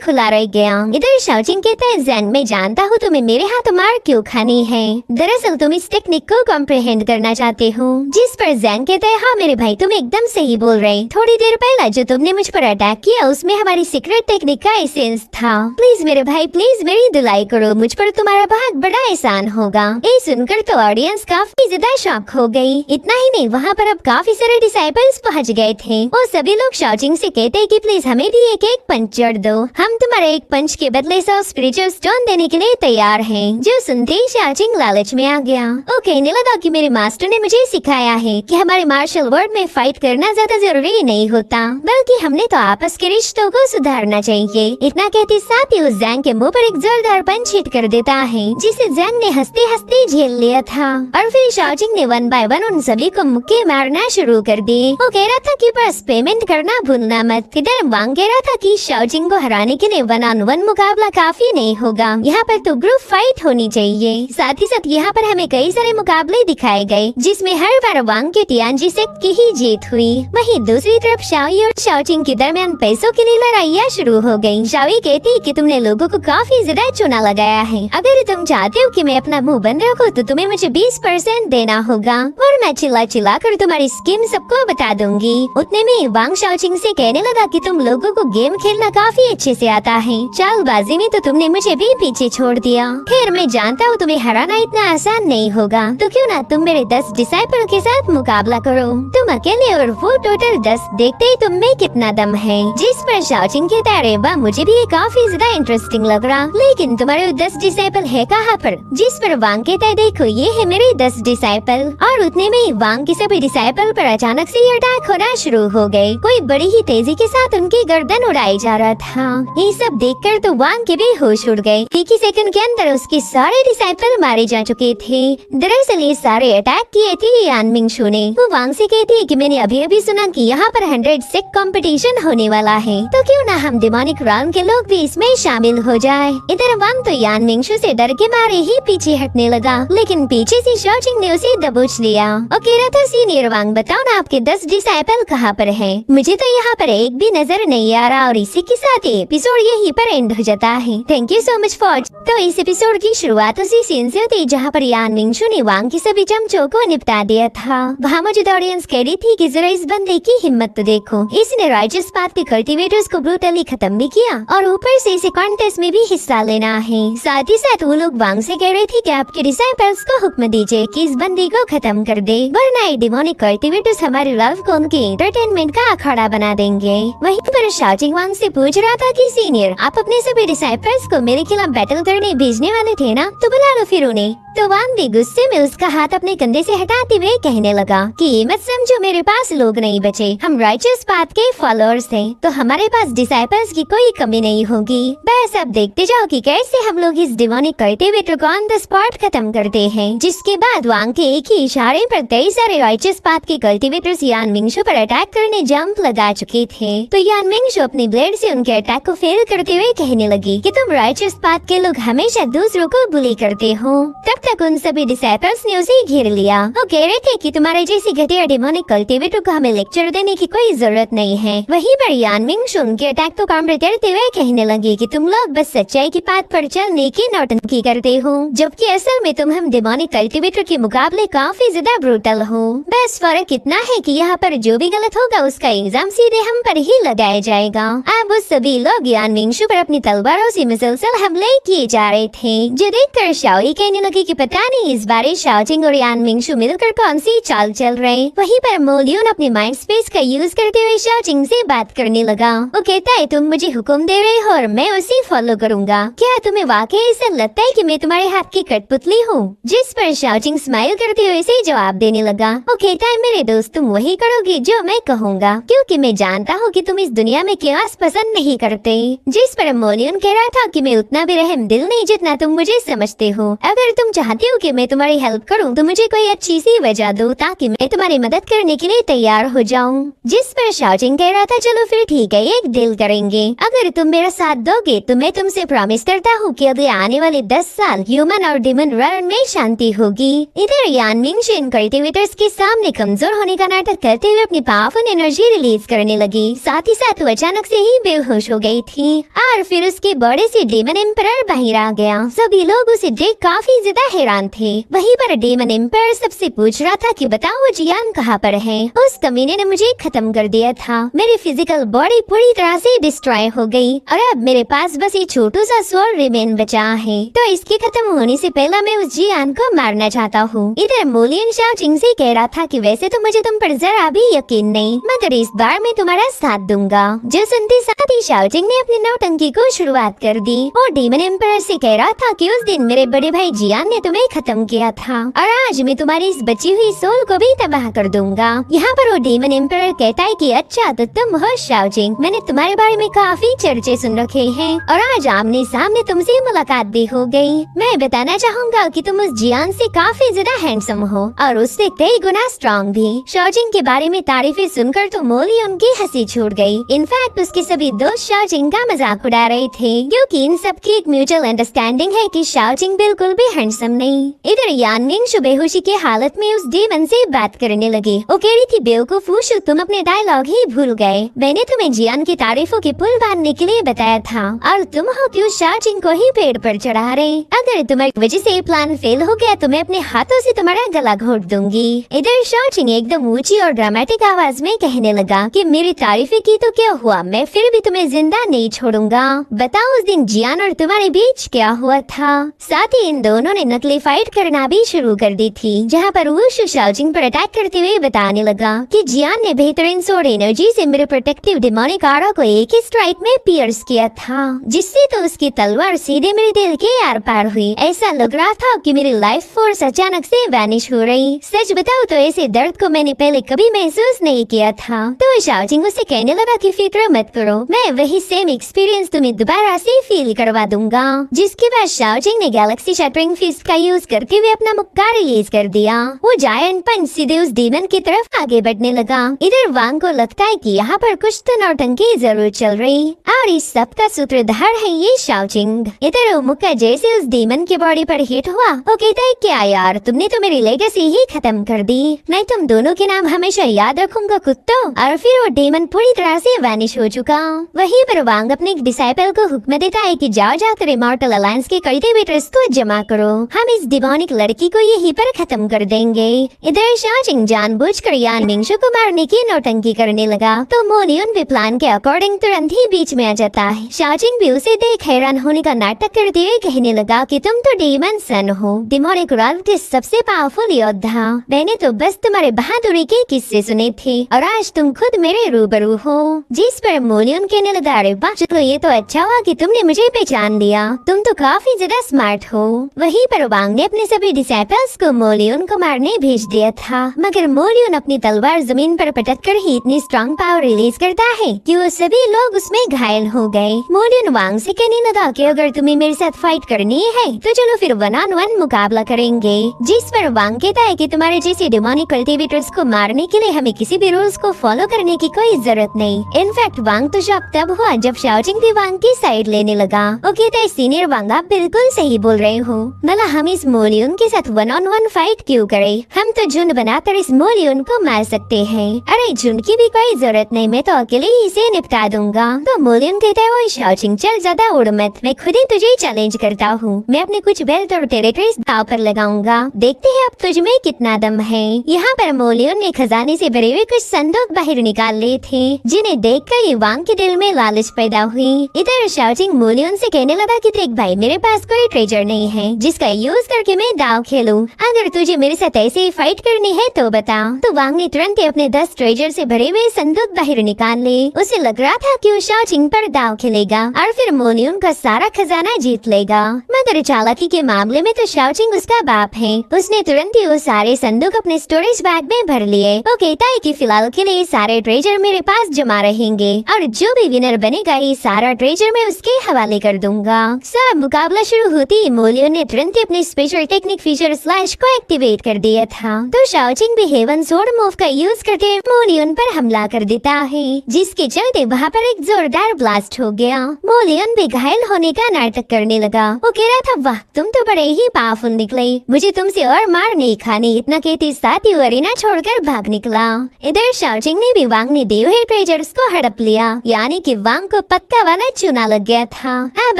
[SPEAKER 1] खुला रह गया। इधर शाओजिंग कहता है जैंग, मैं जानता हूँ तुम्हें मेरे हाथ मार क्यों खानी है। दरअसल तुम इस टेक्निक को कॉम्प्रिहेंड करना चाहते हो। जिस पर जैंग कहता है हाँ मेरे भाई, तुम एकदम सही बोल रहे। थोड़ी देर पहले जो तुमने मुझ पर अटैक किया, उसमें हमारी सीक्रेट टेक्निक का एसेंस था। प्लीज मेरे भाई, प्लीज मेरी धुलाई करो, मुझ पर तुम्हारा बहुत बड़ा एहसान होगा। ये सुनकर तो ऑडियंस काफी ज्यादा शॉक हो गई। इतना ही नहीं, वहाँ पर अब काफी सारे डिसाइपल्स पहुँच गए थे। वो सभी लोग शाओजिंग से कहते हैं कि प्लीज हमें भी एक पंच जड़ दो, हम तुम्हारे एक पंच के बदले 100 स्पिरिचुअल स्टोन देने के लिए तैयार हैं। जो सुनते ही शाओजिंग लालच में आ गया। वो कहने लगा कि मेरे मास्टर ने मुझे सिखाया है कि हमारे मार्शल वर्ल्ड में फाइट करना ज्यादा जरूरी नहीं होता, बल्कि हमने तो आपस के रिश्तों को सुधारना चाहिए। इतना कहते साथ ही उस जैंग के मुंह पर एक जोरदार पंच हिट कर देता है, जिसे जैंग ने हंसते हंसते झेल लिया था। और फिर शाओजिंग ने 1 बाय 1 उन सभी को मुक्के मारना शुरू कर दिए। वो कह रहा था कि बस पेमेंट करना भूलना मत। इधर वांग कह रहा था कि शाओजिंग को हराने के लिए 1-on-1 मुकाबला काफी नहीं होगा, यहाँ पर तो ग्रुप फाइट होनी चाहिए। साथ ही साथ यहाँ पर हमें कई सारे मुकाबले दिखाए गए, जिसमें हर बार वांग के टियानजी सेक्ट की ही जीत हुई। वहीं दूसरी तरफ शाओई और शाओजिंग के दरमियान पैसों के लिए लड़ाइयाँ शुरू हो गयी। शाओई कहती कि तुमने लोगों को काफी ज्यादा चुना लगाया है, अगर तुम चाहते हो कि मैं अपना मुंह बंद रखूं तो तुम्हें मुझे 20% देना होगा, और मैं चिल्ला कर तुम्हारी स्कीम सबको बता दूंगी। उतने में वांग शाओजिंग से कहने लगा कि तुम लोगों को गेम खेलना काफी अच्छे से आता है, चालबाजी में तो तुमने मुझे भी पीछे छोड़ दिया। खैर मैं जानता हूँ तुम्हें हराना इतना आसान नहीं होगा, तो क्यों ना तुम मेरे 10 डिसाइपल के साथ मुकाबला करो, तुम अकेले और वो टोटल 10, देखते ही तुम में कितना दम है। जिस पर शाओजिंग कहता है वाह मुझे भी ये काफी ज्यादा इंटरेस्टिंग लग रहा, लेकिन तुम्हारे 10 डिसाइपल है कहाँ पर। जिस पर वांग कहता है देखो ये है मेरे 10 डिसाइपल। और उतने में वांग के सभी डिसाइपल पर अचानक से अटैक होना शुरू हो गए। कोई बड़ी ही तेजी के साथ उनकी गर्दन उड़ाई जा रहा था। ये सब देखकर तो वांग के भी होश उड़ गए। एक ही सेकंड के अंदर उसके सारे डिसाइपल मारे जा चुके थे। दरअसल ये सारे अटैक किए थे यान मिंगशू ने। वो वांग से कहती थी कि मैंने अभी अभी सुना कि यहाँ पर 100 सिक कंपटीशन होने वाला है, तो क्यों ना हम डेमोनिक राउंड के लोग भी इसमें शामिल हो जाए। इधर वांग तो यान मिंगशु से डर के मारे ही पीछे हटने लगा, लेकिन पीछे से शाओजिंग ने उसे दबोच लिया और कह रहा था, सीनियर वांग बताओ ना आपके 10 डिसाइपल कहाँ पर है? मुझे तो यहाँ पर एक भी नजर नहीं आ रहा। और इसी के साथ एपिसोड यहीं पर एंड हो जाता है। Thank you so much for. तो इस एपिसोड की शुरुआत उसी सीन से होती जहाँ पर यान मिंगशु ने वांग की सभी चमचों को निपटा दिया था। वहाँ मौजूद ऑडियंस कह रही थी कि जरा इस बंदे की हिम्मत तो देखो, इसने राइचस पाथ के कल्टीवेटर्स को ब्रूटली खत्म भी किया और ऊपर से इसे कॉन्टेस्ट में भी हिस्सा लेना है। साथ ही साथ वो लोग वांग से कह रहे थे कि आपके डिसाइपल्स को हुक्म दीजिए कि इस बंदी को खत्म कर दे, वरना ये डेमोनिक कल्टीवेटर्स हमारे लव को उनके एंटरटेनमेंट का अखाड़ा बना देंगे। वहीं पर शाओजिंग वांग से पूछ रहा था कि सीनियर आप अपने सभी डिसाइपल्स को मेरे खिलाफ बैटल करने भेजने वाले थे ना, तो बुला लो फिर उन्हें। तो वांग भी गुस्से में उसका हाथ अपने कंधे से हटाते हुए कहने लगा कि ये मत समझो मेरे पास लोग नहीं बचे, हम राइचस पाथ के फॉलोअर्स हैं, तो हमारे पास डिसाइपल्स की कोई कमी नहीं होगी। बस अब देखते जाओ कि कैसे हम लोग इस डेमोनिक कल्टीवेटर को ऑन द स्पॉट खत्म करते हैं। जिसके बाद वांग के एक ही इशारे पर कई सारे राइचस पाथ के कल्टीवेटर्स यान मिंगशु पर अटैक करने जंप लगा चुके थे। तो यान मिंगशु अपनी ब्लेड से उनके अटैक को फेल करते हुए कहने लगी कि तुम राइचस पाथ के लोग हमेशा दूसरों को बुली करते हो। तब तक उन सभी डिसाइपल्स ने उसे घेर लिया। वो कह रहे थे कि तुम्हारे जैसी घटिया डेमोनिक कल्टीवेटर को हमें लेक्चर देने की कोई जरूरत नहीं है। वहीं पर यान मिंगशु उनके अटैक को काउंटर करते हुए कहने लगी कि तुम लोग बस सच्चाई की पाथ पर चलने की नौटंकी करते हो, जबकि असल में तुम हम डेमोनिक कल्टीवेटर के मुकाबले काफी ज्यादा ब्रूटल हो। बस फर्क इतना है कि यहाँ पर जो भी गलत होगा उसका इल्जाम सीधे हम पर ही लगाया जाएगा। अब वो सभी लोग यान मिंगशु पर अपनी तलवारों से मुसलसल हमले किए जा रहे थे, जो देखकर शाओई कहने लगी कि पता नहीं इस बार शाओजिंग और यान मिंगशु मिलकर कौन सी चाल चल रहे। वहीं पर मोलियन अपने माइंड स्पेस का यूज करते हुए शाओजिंग से बात करने लगा। वो कहता है तुम मुझे हुक्म दे रहे हो और मैं उसे फॉलो करूंगा, क्या तुम्हें वाकई ऐसा लगता है कि मैं तुम्हारे हाथ की कठपुतली हूँ? जिस पर शाओजिंग स्माइल करते हुए इसे जवाब देने लगा। वो कहता है मेरे दोस्त तुम वही करोगे जो मैं कहूँगा, क्योंकि मैं जानता हूँ कि तुम इस दुनिया में केओस पसंद नहीं करते। जिस पर मोलियन कह रहा था कि मैं उतना भी रहम दिल नहीं जितना तुम मुझे समझते हो। अगर तुम चाहते हो कि मैं तुम्हारी हेल्प करूं तो मुझे कोई अच्छी सी वजह दो ताकि मैं तुम्हारी मदद करने के लिए तैयार हो जाऊं। जिस पर शाओजिंग कह रहा था चलो फिर ठीक है, एक डील करेंगे, अगर तुम मेरा साथ दोगे तो मैं तुमसे प्रॉमिस करता हूँ कि अगले आने वाले 10 साल ह्यूमन और डेमन वर्ल्ड में शांति होगी। इधर यान मिंगशु इन कल्टीवेटर्स के सामने कमजोर होने का नाटक करते हुए अपनी पावरफुल एनर्जी रिलीज करने लगी। साथ ही साथ वो अचानक से ही बेहोश हो गई थी और फिर उसके बॉडी से डेमन एम्परर बाहर आ गया। सभी लोग उसे देख काफी ज्यादा हैरान थे। वहीं पर डेमन एम्पायर सबसे पूछ रहा था कि बताओ वो जियान कहाँ पर है? उस कमीने ने मुझे खत्म कर दिया था, मेरी फिजिकल बॉडी पूरी तरह से डिस्ट्रॉय हो गई और अब मेरे पास बस ये छोटू सा सोल रिमेन बचा है, तो इसके खत्म होने से पहले मैं उस जियान को मारना चाहता हूँ। इधर मोलियन शाओजिंग से कह रहा था कि वैसे तो मुझे तुम पर जरा भी यकीन नहीं, मगर इस बार मैं तुम्हारा साथ दूंगा। जो सुनते साथ ही शाओजिंग ने अपनी नौटंकी को शुरुआत कर दी और डेमन एम्पायर से कह रहा था कि उस दिन मेरे बड़े भाई जियान ने तुम्हें खत्म किया था और आज मैं तुम्हारी इस बची हुई सोल को भी तबाह कर दूंगा। यहाँ पर वो डेमन एम्पायर कहता है कि अच्छा तो तुम हो शाओजिंग, मैंने तुम्हारे बारे में काफी चर्चे सुन रखे हैं और आज आमने सामने तुमसे मुलाकात भी हो गई। मैं बताना चाहूँगा कि तुम उस जियान से काफी ज्यादा हैंडसम हो और उससे कई गुना स्ट्रॉन्ग भी। शाओजिंग के बारे में तारीफें सुनकर तो मोलियन की हंसी छूट गई। इनफैक्ट उसके सभी दोस्त शाओजिंग का मजाक उड़ा रहे थे, क्योंकि इन सब की एक म्यूचुअल अंडरस्टैंडिंग है कि शाओजिंग बिल्कुल भी हैंडसम नहीं। इधर यान मिंगशु बेहोशी के हालत में उस डेमन से बात करने लगी। वो कह रही थी बेवकूफ वुशु, तुम अपने डायलॉग ही भूल गए, मैंने तुम्हें जियान की तारीफों के पुल बांधने के लिए बताया था और तुम हो कि उस शाओजिंग को ही पेड़ पर चढ़ा रहे। अगर तुम्हारी वजह से ये प्लान फेल हो गया तो मैं अपने हाथों से तुम्हारा गला घोट दूंगी। इधर शाओजिंग एकदम ऊंची और ड्रामेटिक आवाज में कहने लगा कि मेरी तारीफें की तो क्या हुआ, मैं फिर भी तुम्हें जिंदा नहीं छोड़ूंगा। बताओ उस दिन जियान और तुम्हारे बीच क्या हुआ था? साथ ही इन दोनों ने नकली फाइट करना भी शुरू कर दी थी, जहाँ पर वुशु शाओजिंग पर अटैक करते हुए बताने लगा कि जियान ने बेहतरीन सोड एनर्जी से मेरे प्रोटेक्टिव डेमोनिक ऑरा को एक ही स्ट्राइक में पियर्स किया था, जिससे तो उसकी तलवार सीधे मेरे दिल के आर पार हुई। ऐसा लग रहा था कि मेरी लाइफ फोर्स अचानक से वैनिश हो रही। सच बताओ तो ऐसे दर्द को मैंने पहले कभी महसूस नहीं किया था। तो शाओजिंग उसे कहने लगा कि फिक्र मत करो, मैं वही सेम एक्सपीरियंस तुम्हें दोबारा से फील करवा दूंगा। जिसके बाद शाओजिंग ने गैलेक्सी शटरिंग फिस्ट का यूज करके वे अपना मुक्का रिलीज कर दिया। वो जायंट पंच सीधे उस डीमन की तरफ आगे बढ़ने लगा। इधर वांग को लगता है कि यहाँ पर कुछ तो नौटंकी जरूर चल रही और इस सब का सूत्रधार है ये शाओचिंग। इधर वो मुक्का जैसे उस डीमन की बॉडी पर हिट हुआ, वो कहता है क्या यार, तुमने तो मेरी लेगेसी ही खत्म कर दी। मैं तुम दोनों के नाम हमेशा याद रखूंगा कुत्तों। और फिर वो डीमन पूरी तरह से वैनिश हो चुका। वहीं पर वांग अपने डिसाइपल को हुक्म देता है कि जाओ जाकर इमॉर्टल अलायंस के कल्टिवेटर्स को जमा करो, हम इस डिमोनिक लड़की को यहीं पर खत्म कर देंगे। इधर शाओचिंग जानबूझकर यान मिंगशु को मारने की नौटंकी करने लगा, तो मोलियन भी प्लान के अकॉर्डिंग तुरंत ही बीच में आ जाता है। शाओचिंग भी उसे देख हैरान होने का नाटक करते हुए कहने लगा कि तुम तो डीमन सन हो, डिमोनिक वर्ल्ड के सबसे पावरफुल योद्धा। मैंने तो बस तुम्हारे बहादुरी के किस्से सुने थे और आज तुम खुद मेरे रूबरू हो। जिस पर मोलियन कहने लगा, अरे वाह, चलो ये तो अच्छा हुआ कि तुमने मुझे पहचान लिया, तुम तो काफी ज्यादा स्मार्ट हो। वहीं पर वांग ने अपने सभी डिसाइपल्स को मोलियन को मारने भेज दिया था, मगर मोलियन अपनी तलवार जमीन पर पटक कर ही इतनी स्ट्रॉन्ग पावर रिलीज करता है कि वो सभी लोग उसमें घायल हो गए। मोलियन वांग से कहने लगा कि अगर तुम्हें मेरे साथ फाइट करनी है तो चलो फिर 1-on-1 मुकाबला करेंगे। जिस पर वांग कहता है कि तुम्हारे जैसे डिमोनिक कल्टिवेटर्स को मारने के लिए हमें किसी भी रूल्स को फॉलो करने की कोई जरूरत नहीं। इनफैक्ट वांग तो शॉक तब हुआ जब शाओचिंग भी वांग की साइड लेने लगा। वो कहता है, सीनियर वांग आप बिल्कुल सही बोल रहे हो, भला हम इस मोलियन के साथ 1-on-1 फाइट क्यों करें, हम तो झुंड बनाकर इस मोलियन को मार सकते हैं। अरे झुंड की भी कोई जरूरत नहीं, मैं तो अकेले ही इसे निपटा दूंगा। तो मोलियन कहता है, वो शाओचिंग चल ज्यादा उड़ मत, मैं खुद ही तुझे चैलेंज करता हूँ, मैं अपने कुछ बेल्ट और टेरिटरीज दांव पर लगाऊंगा, देखते हैं अब तुझ में कितना दम है। यहाँ पर मोलियन ने खजाने से भरे हुए कुछ संदूक बाहर निकाल लिए थे, जिन्हें देखकर ये वांग के दिल में लालच पैदा हुई। इधर शाओचिंग मोलियन से कहने लगा कि देख भाई, मेरे पास कोई ट्रेजर नहीं है जिसका यूज करके मैं दाव खेलूं, अगर तुझे मेरे साथ ऐसे ही फाइट करनी है तो बता। तो वांग ने तुरंत ही अपने 10 ट्रेजर से भरे हुए संदूक बाहर निकाल लिए। उसे लग रहा था कि वो शाओचिंग पर दाव खेलेगा और फिर मोलियन का सारा खजाना जीत लेगा, मगर चालाकी के मामले में तो शाओचिंग उसका बाप है। उसने तुरंत ही वो सारे संदूक अपने स्टोरेज बैग में भर लिए। वो कहता है कि फिलहाल के लिए सारे ट्रेजर मेरे पास जमा रहेंगे और जो भी विनर बनेगा ये सारा ट्रेजर मैं उसके हवाले कर दूंगा। सब मुकाबला शुरू होती ही मोलियन ने तुरंत ही अपने स्पेशल टेक्निक फीचर स्लैश को एक्टिवेट कर दिया था। तो शाओचिंग भी हेवन सोर्ड मूव का यूज करके मोलियन पर हमला कर देता है, जिसके चलते वहाँ पर एक जोरदार ब्लास्ट हो गया। मोलियन भी घायल होने का नाटक करने लगा। वो कह रहा था, वाह तुम तो बड़े ही पावरफुल निकले, मुझे तुमसे और मार नहीं खानी। इतना कहते साथ ही अरीना छोड़कर भाग निकला। इधर शाओचिंग ने भी वांग ने दिए हुए ट्रेजर्स को हड़प लिया, यानी कि वांग को पक्का वाला चूना लग गया था। अब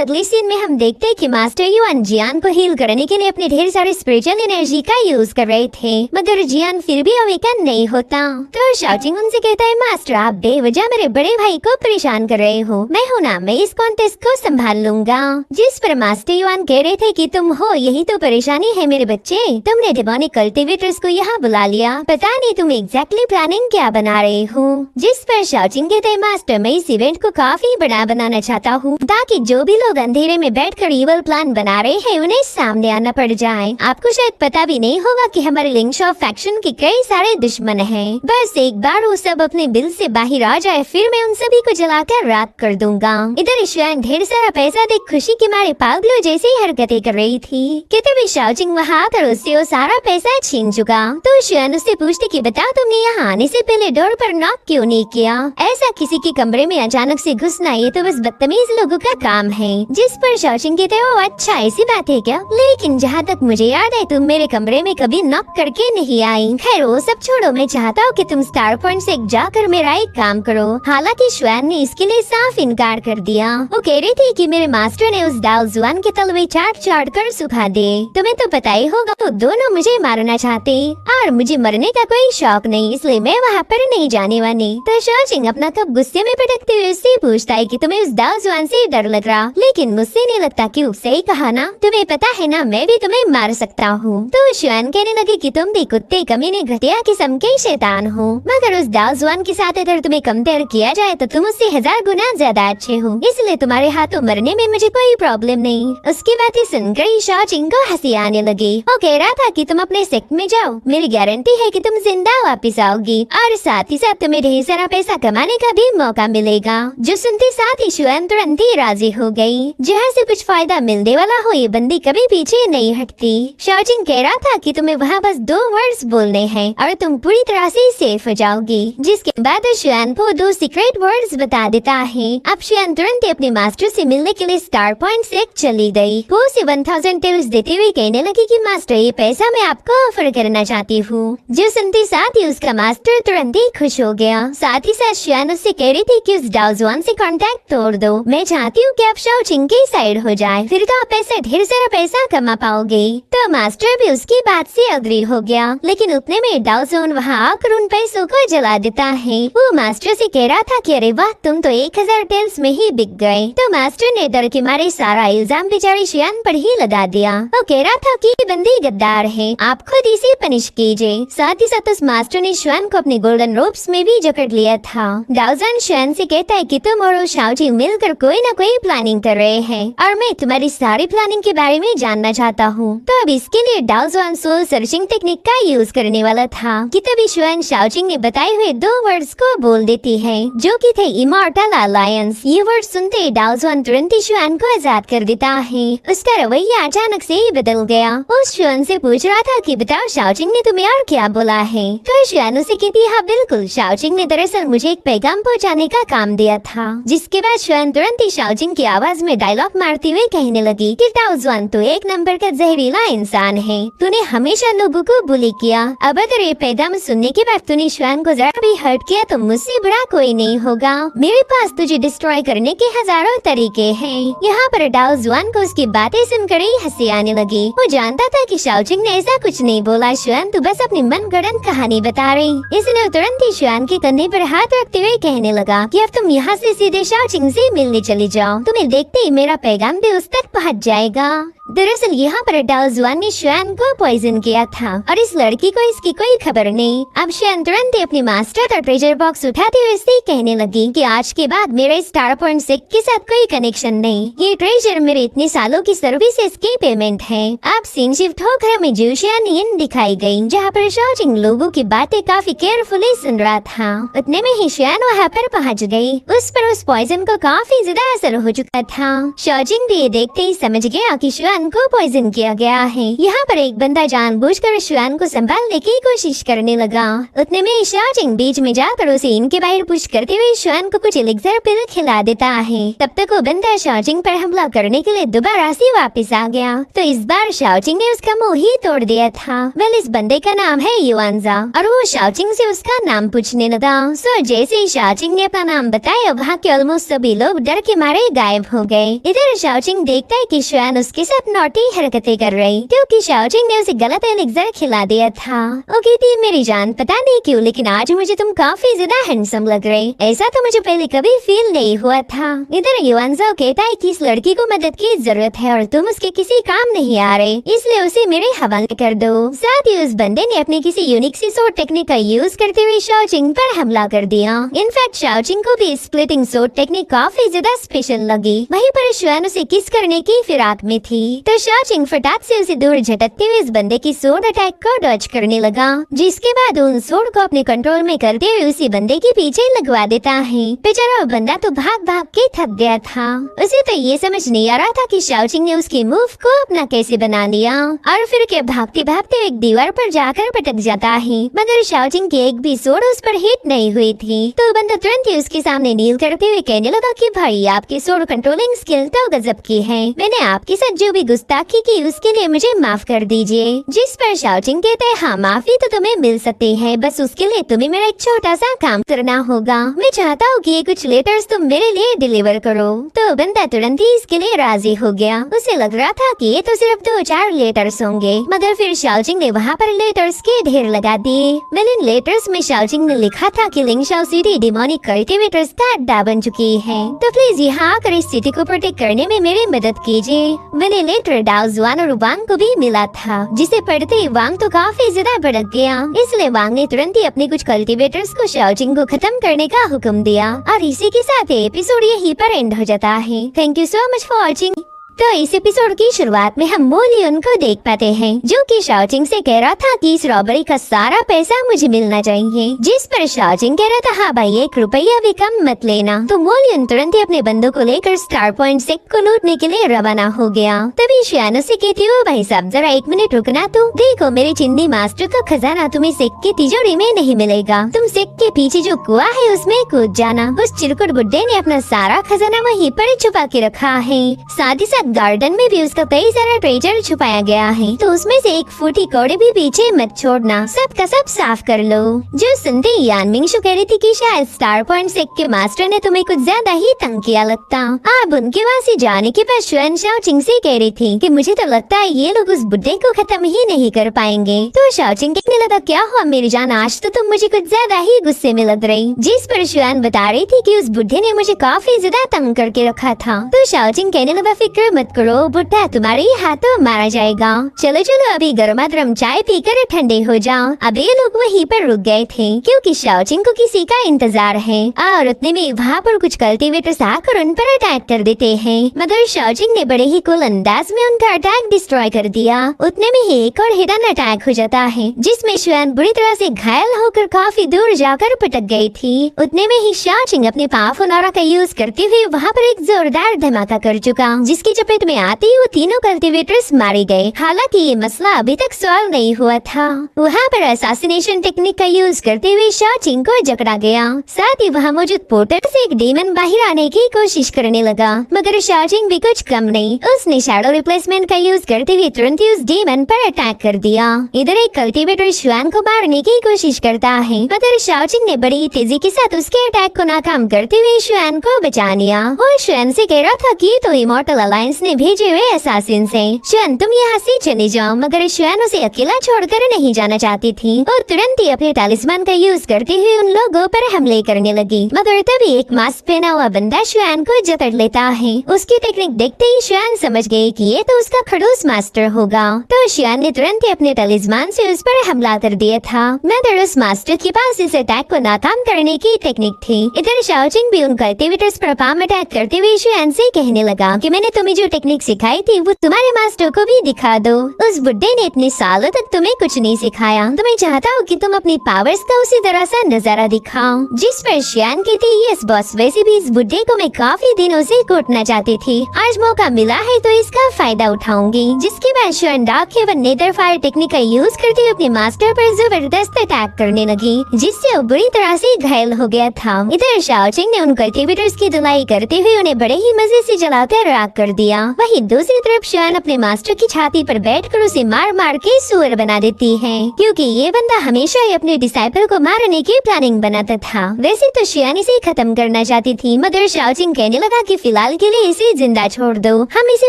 [SPEAKER 1] अगले सीन में हम देखते हैं कि मास्टर युआन जियान को हील करने के लिए अपने ढेर सारे स्पिरिचुअल एनर्जी का यूज कर रहे थे, मगर जियान फिर भी अवेकन नहीं होता। तो शाओचिंग उनसे कहता है, मास्टर आप बेवजह मेरे बड़े भाई को परेशान कर रहे हो, मैं हूँ ना, मैं इस कॉन्टेस्ट को संभाल लूंगा। जिस पर मास्टर युआन कह रहे थे कि तुम हो यही तो परेशानी है मेरे बच्चे, तुमने डिमोनिक कल्टिवेटर्स को यहाँ बुला लिया, पता नहीं तुम एग्जैक्टली प्लानिंग क्या बना रहे हो। जिस पर शाओचिंग कहते हैं, मास्टर मैं इस इवेंट को काफी बड़ा बनाना चाहता हूँ ताकि जो भी लोग अंधेरे में बैठकर इवल प्लान बना रहे हैं उन्हें सामने आना पड़ जाए। आपको शायद पता भी नहीं होगा कि हमारे लिंगशॉ फैक्शन के कई सारे दुश्मन हैं। बस एक बार वो सब अपने बिल से बाहर आ जाए, फिर मैं उन सभी को जलाकर राख कर दूंगा। इधर ईशान ढेर सारा पैसा देख खुशी के मारे पागलों जैसी हरकतें कर रही थी। कहते भी शाओचिंग वहाँ आकर उससे वो सारा पैसा छीन चुका। तो ईशान उससे पूछते कि बता तुमने यहाँ आने से पहले डोर पर नॉक क्यों नहीं किया, ऐसा किसी के कमरे में अचानक से घुसना ये तो बस बदतमीज लोगों का काम है। जिस पर शाओचिंग कहते हो, अच्छा ऐसी बात है क्या, लेकिन जहाँ तक मुझे याद है तुम मेरे कमरे में कभी नॉक करके नहीं आई। खैर वो सब छोड़ो, मैं चाहता हूँ कि तुम स्टार पॉइंट से जाकर मेरा एक काम करो। हालांकि श्वेन ने इसके लिए साफ इनकार कर दिया। वो कह रही थी कि मेरे मास्टर ने उस दाओ जुआन के तलवे चाट चाट कर सुखा दे। तुम्हें तो पता ही होगा वो दोनों मुझे मारना चाहते और मुझे मरने का कोई शौक नहीं, इसलिए मैं वहाँ पर नहीं जाने वाली। तो शाओचिंग अपना कप गुस्से में पटकते हुए उससे पूछता है कि तुम्हें उस दाओ जुआन से डर लग रहा, लेकिन मुझसे नहीं लगता कि उससे ही कहा ना, तुम्हें पता है ना मैं भी तुम्हें मार सकता हूँ। तो श्वेन कहने लगे कि तुम भी कुत्ते कमीने घटिया किस्म के शैतान हो, मगर उस दाओ जुआन के साथ अगर तुम्हें कंपेयर किया जाए तो तुम उससे 1000 गुना ज्यादा अच्छे हो, इसलिए तुम्हारे हाथों मरने में मुझे कोई प्रॉब्लम नहीं। उसकी बातें सुनकर शाओचिंग को हंसी आने लगी। वो कह रहा था कि तुम अपने सेक्ट में जाओ, मेरी गारंटी है कि तुम जिंदा वापस आओगी और साथ ही साथ तुम्हें ढेर सारा पैसा कमाने का भी मौका मिलेगा। जो सुनते साथ ही श्वेन तुरंत ही राजी हो गई। जहाँ से कुछ फायदा मिलने वाला हो ये बंदी कभी पीछे पीछे नहीं हटती। शाओजिंग कह रहा था कि तुम्हें वहाँ बस 2 वर्ड्स बोलने हैं और तुम पूरी तरह से सेफ हो जाओगी। जिसके बाद शुआन को 2 सीक्रेट वर्ड्स बता देता है। अब शुआन तुरंत अपने मास्टर से मिलने के लिए स्टार पॉइंट से चली गई। वो उसे 1000 टेल्स देते हुए कहने लगी कि मास्टर ये पैसा मैं आपको ऑफर करना चाहती हूँ। जो सुनते साथ ही उसका मास्टर तुरंत ही खुश हो गया। साथ ही साथ शुआन उससे कह रही थी कि उस डाओजुआन से कांटेक्ट तोड़ दो। मैं चाहती हूँ कि आप शाओजिंग की साइड हो जाए, फिर तो आप ऐसे ढेर सारा पैसा कमा पाओगे। तो मास्टर भी उसकी बात से अग्री हो गया, लेकिन उतने में डाओजुआन वहाँ आकर उन पैसों को जला देता है। वो मास्टर से कह रहा था कि अरे वाह, तुम तो 1000 टेल्स में ही बिक गए। तो मास्टर ने डर के मारे सारा इल्जाम बेचारे शुआन पर ही लगा दिया। वो कह रहा था कि ये बंदी गद्दार है, आप खुद इसे पनिश कीजिए। साथ ही साथ उस मास्टर ने शुआन को अपने गोल्डन रोप्स में भी जकड़ लिया था। डाओजुआन शुआन से कहता है कि तुम और शाओजिंग मिलकर कोई न कोई प्लानिंग कर रहे हैं और मैं तुम्हारी सारी प्लानिंग के बारे में जानना चाहता हूँ। तो अब इसके लिए डाओजुआन सोल सर्चिंग टेक्निक का यूज करने वाला था कि तभी शुआन शाओजिंग ने बताए हुए 2 वर्ड्स को बोल देती है, जो कि थे इमॉर्टल अलायंस। ये वर्ड सुनते ही डाओजुआन तुरंत ही शुआन को आजाद कर देता है। उसका रवैया अचानक से ही बदल गया। वो शुआन से पूछ रहा था कि बताओ शाओजिंग ने तुम्हें और क्या बोला है। तो शुआन उसे कहती हाँ बिल्कुल, शाओजिंग ने दरअसल मुझे एक पैगाम पहुँचाने का काम दिया था। जिसके बाद शुआन तुरंत ही शाओजिंग की आवाज में डायलॉग मारते हुए कहने लगी कि डाओजुआन तो 1 नंबर का जहरीला इंसान है, तूने हमेशा लोगों को बुली किया। अब अगर ये पैगाम सुनने के बाद तूने शुआन को जरा भी हर्ट किया तो मुझसे बुरा कोई नहीं होगा। मेरे पास तुझे डिस्ट्रॉय करने के हजारों तरीके हैं। यहाँ पर डाओजुआन को उसकी बातें सुनकर ही हंसी आने लगी। वो जानता था कि शाओजिंग ने ऐसा कुछ नहीं बोला, शुआन तो बस अपनी मनगढ़ंत कहानी बता रही। इसलिए तुरंत ही शुआन के कंधे पर हाथ रखते हुए कहने लगा कि अब तुम यहाँ से सीधे शाओजिंग से मिलने चली जाओ, तुम्हें देखते ही मेरा पैगाम भी उस तक पहुँच जाएगा। दरअसल यहाँ पर डाओजुआन ने शुआन को पॉइजन किया था और इस लड़की को इसकी कोई खबर नहीं। अब शुआन तुरंत ही अपनी मास्टर और ट्रेजर बॉक्स उठाते हुए इससे कहने लगी कि आज के बाद मेरे स्टार पॉइंट से के साथ कोई कनेक्शन नहीं। ये ट्रेजर मेरे इतने सालों की सर्विसेज की पेमेंट है। अब सीन शिफ्ट होकर हमें जूशियान इन दिखाई गई, जहाँ पर शाओजिंग लोगों की बातें काफी केयरफुली सुन रहा था। उतने में ही शुआन वहाँ पर पहुँच गई। उस पर उस पॉइजन को काफी ज्यादा असर हो चुका था। शाओजिंग भी ये देखते ही समझ गया कि शुआन को पॉइजन किया गया है। यहाँ पर एक बंदा जानबूझकर शुआन को संभालने की कोशिश करने लगा। उतने में शाओजिंग बीच में जाकर उसे इनके बाहर पुश करते हुए शुआन को कुछ एलिक्सर पिल खिला देता है। तब तक वो बंदा शाओजिंग पर हमला करने के लिए दोबारा से वापस आ गया। तो इस बार शाओजिंग ने उसका मुंह ही तोड़ दिया था। वेल, इस बंदे का नाम है युआनजा और वो शाओजिंग से उसका नाम पूछने लगा। सो जैसे ही शाओजिंग ने अपना नाम बताया, वहाँ के ऑलमोस्ट सभी लोग डर के मारे गायब हो गए। इधर शाओजिंग देखता है कि शुआन उसके साथ नॉटी हरकतें कर रही, क्योंकि शाओजिंग ने उसे गलत एलिक्सर खिला दिया था। वो कहती मेरी जान पता नहीं क्यों, लेकिन आज मुझे तुम काफी ज्यादा हैंडसम लग रहे, ऐसा तो मुझे पहले कभी फील नहीं हुआ था। इधर युआनजा कहता है कि इस लड़की को मदद की जरूरत है और तुम उसके किसी काम नहीं आ रहे, इसलिए उसे मेरे हवाले कर दो। साथ ही उस बंदे ने अपने किसी यूनिक सी सोर्ड टेक्निक का यूज करते हुए शाओजिंग पर हमला कर दिया। इनफैक्ट शाओजिंग को भी स्प्लिटिंग सोर्ड टेक्निक काफी ज्यादा स्पेशल लगी। वहीं पर शुआन उसे किस करने की फिराक में थी, तो शाओजिंग फटाक से उसे दूर झटकते हुए इस बंदे की सोर्ड अटैक को डॉज करने लगा। जिसके बाद उन सोर्ड को अपने कंट्रोल में करते हुए उसी बंदे के पीछे लगवा देता है। बेचारा वो बंदा तो भाग भाग के थक गया था। उसे तो ये समझ नहीं आ रहा था कि शाओजिंग ने उसके मूव को अपना कैसे बना लिया और फिर के भागते भागते एक दीवार पर जाकर पटक जाता है। मगर शाओजिंग की एक भी सोर्ड उस पर हिट नहीं हुई थी। तो बंदा तुरंत ही उसके सामने नील करते हुए कहने लगा कि भाई आपकी सोर्ड कंट्रोलिंग स्किल तो गजब की है, मैंने आपके साथ जो भी गुस्ताखी की उसके लिए मुझे माफ कर दीजिए। जिस पर शाओजिंग कहते हैं हाँ माफी तो तुम्हें मिल सकती है, बस उसके लिए तुम्हें मेरा एक छोटा सा काम करना होगा। मैं चाहता हूँ कि ये कुछ लेटर्स तुम मेरे लिए डिलीवर करो। तो बंदा तुरंत ही इसके लिए राजी हो गया। उसे लग रहा था कि ये तो सिर्फ 2-4 लेटर्स होंगे, मगर फिर शाओजिंग ने वहाँ पर लेटर्स के ढेर लगा दिए। इन लेटर्स में शाओजिंग ने लिखा था कि लिंगशाओ सिटी डिमोनिक कल्टिवेटर्स का अड्डा बन चुकी है, तो प्लीज यहाँ आकर इस सिटी को प्रोटेक्ट करने में मेरी मदद कीजिए। मैंने लेटर डाओजुआन और वांग को भी मिला था, जिसे पढ़ते ही वांग तो काफी ज्यादा भड़क गया। इसलिए वांग ने तुरंत ही अपने कुछ कल्टिवेटर्स को शाओजिंग को खत्म करने का हुक्म दिया। और इसी के साथ एपिसोड यहीं पर एंड हो जाता है। Thank you so much for watching. तो इस एपिसोड की शुरुआत में हम मोलियन को देख पाते हैं जो कि शाओजिंग से कह रहा था कि इस रॉबरी का सारा पैसा मुझे मिलना चाहिए, जिस पर शाओजिंग कह रहा था हाँ भाई 1 रुपया भी कम मत लेना। तो मोलियन तुरंत ही अपने बंदों को लेकर स्टार पॉइंट से को लूटने के लिए रवाना हो गया। तभी शियानो से कहती हो भाई साहब जरा 1 मिनट रुकना, तो देखो मेरे चिंदी मास्टर का खजाना तुम्हें सिक्के तिजोरी में नहीं मिलेगा, तुम सिक्के पीछे जो कुआं है उसमें कूद जाना। उस चिरकुट बुड्ढे ने अपना सारा खजाना वहीं पर छुपा के रखा है, साथ ही साथ गार्डन में भी उसका कई सारा ट्रेजर छुपाया गया है, तो उसमें से 1 फूटी कौड़ी भी पीछे मत छोड़ना, सब का सब साफ कर लो। जो सुनते ही यान मिंगशु कह रही थी कि शायद स्टार पॉइंट सिक्के मास्टर ने तुम्हें कुछ ज्यादा ही तंग किया लगता। अब उनके वहाँ से जाने के बाद शुएन शाओचिंग से कह रही थी कि मुझे तो लगता है ये लोग उस बुड्ढे को खत्म ही नहीं कर पाएंगे। तो शाओचिंग कहने लगा क्या हुआ मेरी जान, आज तो तुम मुझे कुछ ज्यादा ही गुस्से में लग रही। जिस पर शुएन बता रही थी कि उस बुड्ढे ने मुझे काफी ज्यादा तंग करके रखा था। तो शाओचिंग कहने लगा फिक्र मत करो बुड्ढा तुम्हारे हाथों मारा जाएगा, चलो चलो अभी गर्मा गर्म चाय पीकर ठंडे हो जाओ। अब ये लोग वहीं पर रुक गए थे क्योंकि शाओचिंग को किसी का इंतजार है और उतने में वहाँ पर कुछ कल्टीवेटर्स आकर उन पर अटैक कर देते हैं, मगर शाओचिंग ने बड़े ही कूल अंदाज में उनका अटैक डिस्ट्रॉय कर दिया। उतने में ही एक और हिडन अटैक हो जाता है जिसमें शुएन बुरी तरह से घायल होकर काफी दूर जाकर पटक गई थी। उतने में ही शाओचिंग अपने पावरफुल ऑरा का यूज करते हुए वहाँ पर एक जोरदार धमाका कर चुका, जिसकी चपेट में आते ही वो तीनों कल्टीवेटर्स मारे गए। हालांकि ये मसला अभी तक सॉल्व नहीं हुआ था। वहाँ पर असैसिनेशन टेक्निक का यूज करते हुए शाओचिंग को जकड़ा गया, साथ ही वहाँ मौजूद पोर्टल से एक डेमन बाहर आने की कोशिश करने लगा, मगर शाओचिंग भी कुछ कम नहीं, उसने शैडो रिप्लेसमेंट का यूज करते हुए तुरंत ही उस डेमन पर अटैक कर दिया। इधर एक कल्टीवेटर शुएन को मारने की कोशिश करता है, मगर शाओचिंग ने बड़ी तेजी के साथ उसके अटैक को नाकाम करते हुए शुएन को बचा लिया और शुएन से कह रहा था कि तो इमॉर्टल अलायंस ने भेजे हुए असैसिन से, शुएन तुम यहाँ से चले जाओ। मगर शुएन उसे अकेला छोड़कर नहीं जाना चाहती थी और तुरंत ही अपने टैलिस्मान का यूज करते हुए उन लोगों पर हमले करने लगी, मगर तभी एक मास्क पहना हुआ बंदा शुएन को जकड़ लेता है। उसकी टेक्निक देखते ही शुएन समझ गई कि ये तो उसका खड़ूस मास्टर होगा, तो शुएन ने तुरंत ही अपने टैलिस्मान से उस पर हमला कर दिया था, मगर उस मास्टर के पास इस अटैक को नाकाम करने की टेक्निक थी। इधर शाओचिंग भी उन कल्टीवेटर्स पर पाम अटैक करते हुए शुएन से कहने लगा कि मैंने तुम्हें जो टेक्निक सिखाई थी वो तुम्हारे मास्टर को भी दिखा दो, उस बुड्ढे ने इतने सालों तक तुम्हें कुछ नहीं सिखाया, तो मैं चाहता हूँ कि तुम अपनी पावर्स का उसी तरह सा नजारा दिखाओ। जिस पर शुएन कहती यस बॉस, वैसे भी इस बुड्ढे को मैं काफी दिनों से कूटना चाहती थी, आज मौका मिला है तो इसका फायदा उठाऊंगी। जिसके बाद शुएन dark heaven nether fire technique का यूज करते हुए अपने मास्टर पर जबरदस्त अटैक करने लगी, जिससे वो बुरी तरह से घायल हो गया था। इधर शाओचिंग ने उन कल्टीवेटर्स की धुलाई करते हुए उन्हें बड़े ही मजे से जलाकर राख कर दिया। वहीं दूसरी तरफ शुएन अपने मास्टर की छाती पर बैठकर उसे मार मार के सुअर बना देती है, क्योंकि ये बंदा हमेशा ही अपने डिसाइपल को मारने की प्लानिंग बनाता था। वैसे तो शुएन इसे खत्म करना चाहती थी, मगर शाओचिंग कहने लगा कि फिलहाल के लिए इसे जिंदा छोड़ दो, हम इसे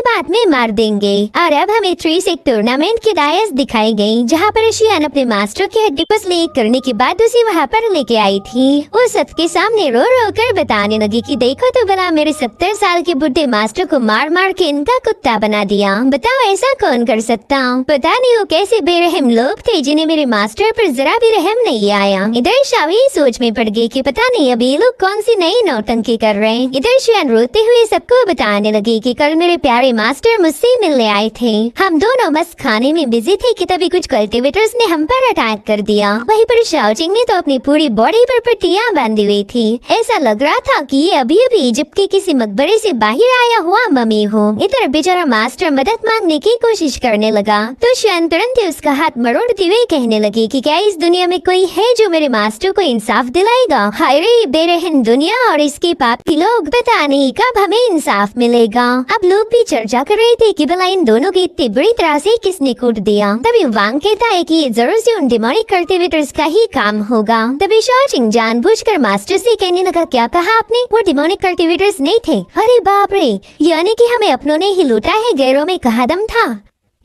[SPEAKER 1] बाद में मार देंगे। और अब हमें 3-6 टूर्नामेंट की डायस दिखाई गई, जहाँ पर शुएन अपने मास्टर की हड्डी को स्लेक करने के बाद उसे वहाँ पर लेके आई थी। वो सबके सामने रो रो कर बताने लगी कि देखो तो भला मेरे 70 साल के बुढ़े मास्टर को मार मार के इनका कुत्ता बना दिया, बताओ ऐसा कौन कर सकता। पता नहीं वो कैसे बेरहम लोग थे जिन्हें मेरे मास्टर पर जरा भी रहम नहीं आया। इधर शावी सोच में पड़ गई कि पता नहीं अब ये लोग कौन सी नई नौटंकी कर रहे हैं। इधर शुएन रोते हुए सबको बताने लगी कि कल मेरे प्यारे मास्टर मुझसे मिलने आए थे, हम दोनों मस्त खाने में बिजी थे कि तभी कुछ कल्टीवेटर्स ने हम पर अटैक कर दिया। वहीं पर शाओचिंग ने तो अपनी पूरी बॉडी पर पट्टियां बांधी हुई थी, ऐसा लग रहा था कि ये अभी अभी इजिप्ट के किसी मकबरे से बाहर आया हुआ मम्मी हो। इधर बेचारा मास्टर मदद मांगने की कोशिश करने लगा, तो शुएन तुरंत ही उसका हाथ मरोड़ते हुए कहने लगी कि क्या इस दुनिया में कोई है जो मेरे मास्टर को इंसाफ दिलाएगा। हाय रे बेरहम दुनिया और इसके पापी लोग, पता नहीं कब हमें इंसाफ मिलेगा। अब लोग भी चर्चा कर रहे थे कि भला इन दोनों की इतनी बुरी तरह से किसने कूट दिया। तभी वांग कहता है कि ये जरूर से उन डिमोनिक कल्टीवेटर्स का ही काम होगा। तभी शाओचिंग जानबूझकर मास्टर से कहने लगा क्या कहा आपने, वो डिमोनिक कल्टीवेटर्स नहीं थे। अरे बाप रे, यानी कि हमें अपनों ने ही लूटा है, गैरों में कहा दम था।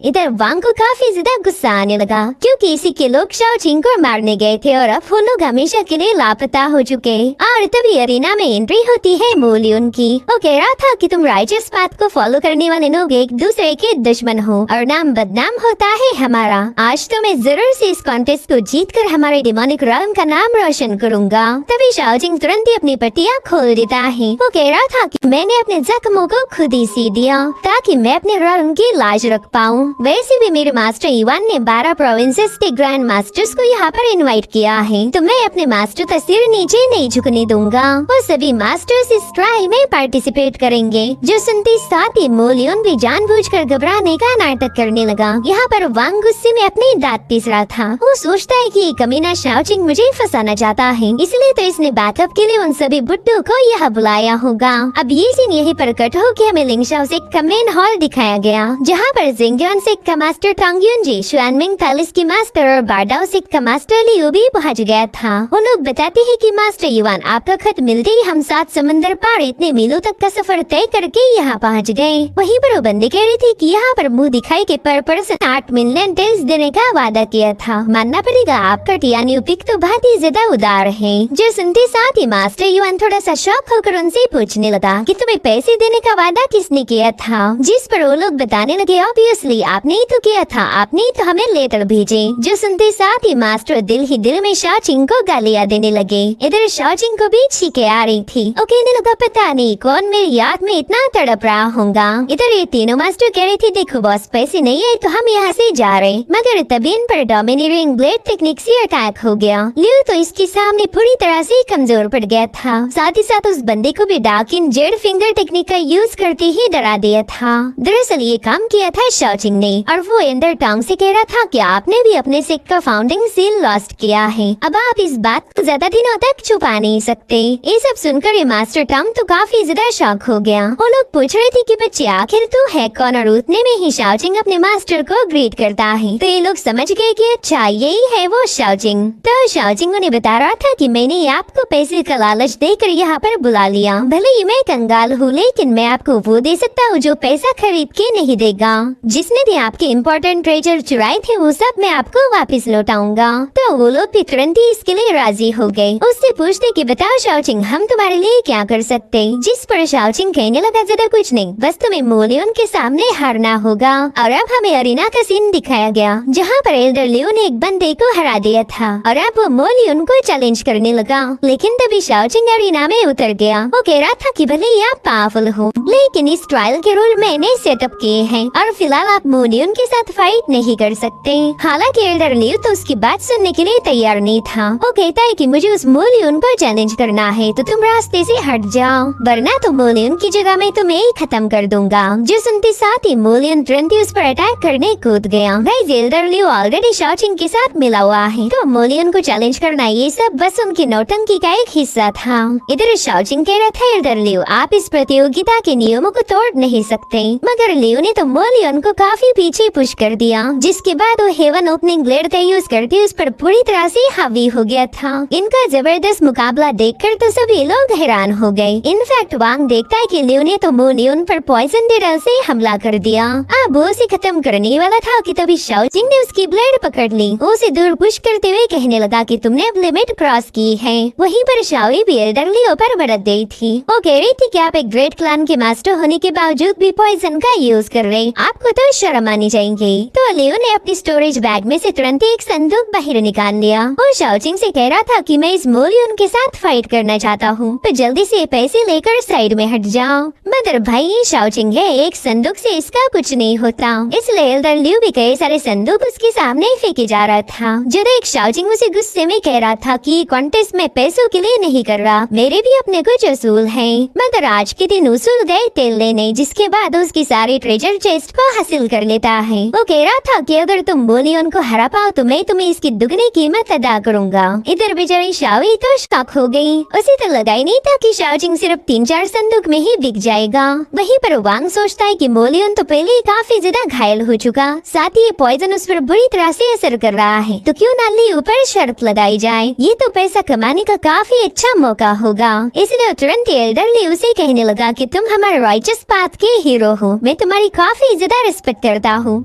[SPEAKER 1] इधर वांग को काफी ज्यादा गुस्सा आने लगा क्योंकि इसी के लोग शाओचिंग को मारने गए थे और अब वो लोग हमेशा के लिए लापता हो चुके। और तभी अरीना में एंट्री होती है मोलियन की। वो कह रहा था कि तुम राइचस पाथ को फॉलो करने वाले लोग एक दूसरे के दुश्मन हो और नाम बदनाम होता है हमारा। आज तो मैं जरूर से इस कॉन्टेस्ट को जीत कर हमारे डिमोनिक realm का नाम रोशन करूंगा। तभी शाओजिंग तुरंत ही अपनी पट्टियां खोल देता है। वो कह रहा था कि मैंने अपने जख्मों को खुद ही सी दिया ताकि मैं अपने realm की लाज रख पाऊँ। वैसे भी मेरे मास्टर इवान ने 12 प्रोविंसेस के ग्रैंड मास्टर्स को यहाँ पर इनवाइट किया है, तो मैं अपने मास्टर का सिर नीचे नहीं झुकने दूंगा। वो सभी मास्टर्स इस ट्रायल में पार्टिसिपेट करेंगे। जो सुनते साथ ही मोलियन भी जानबूझकर घबराने का नाटक करने लगा। यहाँ पर वांग गुस्से में अपनी दांत पीस रहा था। वो सोचता है कि कमीना शाओचिंग मुझे फंसाना चाहता है, इसलिए तो इसने बैकअप के लिए उन सभी बुड्ढों को यहाँ बुलाया होगा। अब ये सीन यही पर कट हो के हमें लिंगशाओ से कमेन हॉल दिखाया गया, जहाँ पर जिंगयन से का मास्टर टांगयुन जी, शुआनमिंग पैलेस की मास्टर और बारडाओ से का मास्टर लियू भी पहुँच गया था। वो लोग बताते हैं कि मास्टर युवान आपका खत मिलते ही हम 7 समंदर पार इतने मीलों तक का सफर तय करके यहाँ पहुँच गए। वहीं पर वो बंदे कह रही थी कि यहाँ पर मुंह दिखाई के पर पर्सन 8 मिलियन टेल्स देने का वादा किया था। मानना पड़ेगा आपका टियान्यू पिक तो बहुत ही ज्यादा उदार है। जो सुनते साथ ही मास्टर युवान थोड़ा सा शॉक होकर उनसे पूछने लगा कि तुम्हें पैसे देने का वादा किसने किया था, जिस पर वो लोग बताने लगे ऑब्वियसली आपने ही तो किया था, आपने ही तो हमें लेटर भेजे। जो सुनते साथ ही मास्टर दिल ही दिल में शाओचिंग को गालियाँ देने लगे। इधर शाओचिंग को भी छींके आ रही थी। वो कहने लगा पता नहीं कौन मेरी याद में इतना तड़प रहा होगा। इधर ये तीनों मास्टर कह रही थी देखो बॉस पैसे नहीं है तो हम यहाँ से जा रहे, मगर तभी इन पर डोमिनेटिंग ब्लेड टेक्निक से अटैक हो गया। लियू तो इसके सामने पूरी तरह से कमजोर पड़ गया था। साथ ही साथ उस बंदे को भी dark in Z finger technique का यूज करते ही डरा दिया था। दरअसल ये काम किया था शाओचिंग ने और वो एंडर टोंग से कह रहा था कि आपने भी अपने सिक का फाउंडिंग सील लॉस्ट किया है। अब आप इस बात को ज्यादा दिनों तक छुपा नहीं सकते। ये सब सुनकर ये मास्टर टोंग तो काफी ज्यादा शॉक हो गया। वो लोग पूछ रहे थे कि बच्चे आखिर तू है कौन, और उतने में ही शाओचिंग अपने मास्टर को ग्रीट करता है। तो ये लोग समझ गए कि अच्छा यही है वो शाओचिंग। तो शाओचिंग उन्हें बता रहा था कि मैंने आपको पैसे का लालच देकर यहाँ पर बुला लिया। भले ही मैं कंगाल हूँ लेकिन मैं आपको वो दे सकता हूँ जो पैसा खरीद के नहीं देगा। जिसने भी आपके इम्पोर्टेंट ट्रेजर चुराए थे वो सब मैं आपको वापस लौटाऊंगा। तो वो लोग भी तुरंत ही इसके लिए राजी हो गए। उससे पूछते कि बताओ शाओचिंग हम तुम्हारे लिए क्या कर सकते। जिस पर शाओचिंग कहने लगा ज्यादा कुछ नहीं, बस तुम्हें मोलियन के सामने हारना होगा। और अब हमें अरीना का सीन दिखाया गया जहाँ पर एल्डर लियो ने एक बंदे को हरा दिया था और अब वो मोलियन को चैलेंज करने लगा। लेकिन तभी शाओचिंग अरीना में उतर गया। वो कह रहा था कि भले ही आप पावरफुल हो लेकिन इस ट्रायल के रूल मैंने सेटअप किए हैं और फिलहाल आप मोलियन के साथ फाइट नहीं कर सकते। हालांकि एल्डर लियो तो उसकी बात सुनने के लिए तैयार नहीं था। वो कहता है कि मुझे उस मोलियन को चैलेंज करना है तो तुम रास्ते से हट जाओ, वरना तो मोलियन की जगह मैं तुम्हें ही खत्म कर दूंगा। जो सुनते साथ ही मोलियन तुरंत ही उस पर अटैक करने कूद गया। गाइस एल्डर लियो ऑलरेडी शाओचिंग के साथ मिला हुआ है तो मोलियन को चैलेंज करना ये सब बस उनकी नौटंकी का एक हिस्सा था। इधर शाओचिंग कह रहा था एल्डर लियो आप इस प्रतियोगिता के नियमों को तोड़ नहीं सकते, मगर लियो ने तो मोलियन को काफी पीछे पुश कर दिया। जिसके बाद वो हेवन ओपनिंग ब्लेड का यूज करके उस पर पूरी तरह से हावी हो गया था। इनका जबरदस्त मुकाबला देखकर तो सभी लोग हैरान हो गए। इनफैक्ट वांग देखता है कि लियो ने तो मोलियन पर पॉइजन नेडल से हमला कर दिया। अब वो उसे खत्म करने वाला था कि तभी शाओचिंग ने उसकी ब्लेड पकड़ ली। उसे दूर पुश करते हुए कहने लगा कि तुमने अब लिमिट क्रॉस की है। वहीं पर शाओई भी एल्डर लियो पर बरत गई थी। वो कह रही थी कि आप एक ग्रेट क्लान के मास्टर होने के बावजूद भी पॉइजन का यूज कर रहे, आपको तो शर्म आनी चाहिए। तो लियो ने अपनी स्टोरेज बैग में से तुरंत ही एक संदूक बाहर निकाल लिया और शाओचिंग से कह रहा था कि मैं इस मोलियन के साथ फाइट करना चाहता हूँ तो जल्दी से पैसे लेकर साइड में हट जाओ। मगर भाई ये शाओचिंग है, एक संदूक से इसका कुछ नहीं होता। इसलिए एल्डर लियो भी कई सारे संदूक उसके सामने फेंके जा रहा था। जो देख शाओचिंग उसे गुस्से में कह रहा था कि कॉन्टेस्ट में पैसों के लिए नहीं कर रहा, मेरे भी अपने कुछ असूल हैं। मगर आज के दिन उसूल गए तेल लेने, जिसके बाद उसकी सारी ट्रेजर चेस्ट को हासिल कर लेता है। वो कह रहा था कि अगर तुम मोलियन को हरा पाओ तो मैं तुम्हें इसकी दुगनी कीमत अदा करूंगा। इधर बेचारी शाओई तो शॉक हो गई। उसे तो लगा ही नहीं था कि शाओचिंग सिर्फ 3-4 संदूक में ही बिक जाएगा। वहीं पर वांग सोचता है कि मोलियन तो पहले ही काफी ज्यादा घायल हो चुका, साथ ही ये पॉइजन उस पर बुरी तरह से असर कर रहा है, तो क्यों ना लियो पर शर्त लगाई जाए, ये तो पैसा कमाने का काफी अच्छा मौका होगा। इसलिए तुरंत एल्डर लियो से कहने लगा कि तुम हमारे राइचस पाथ के हीरो हो, मैं तुम्हारी काफी ज्यादा रिस्पेक्ट करता हूँ।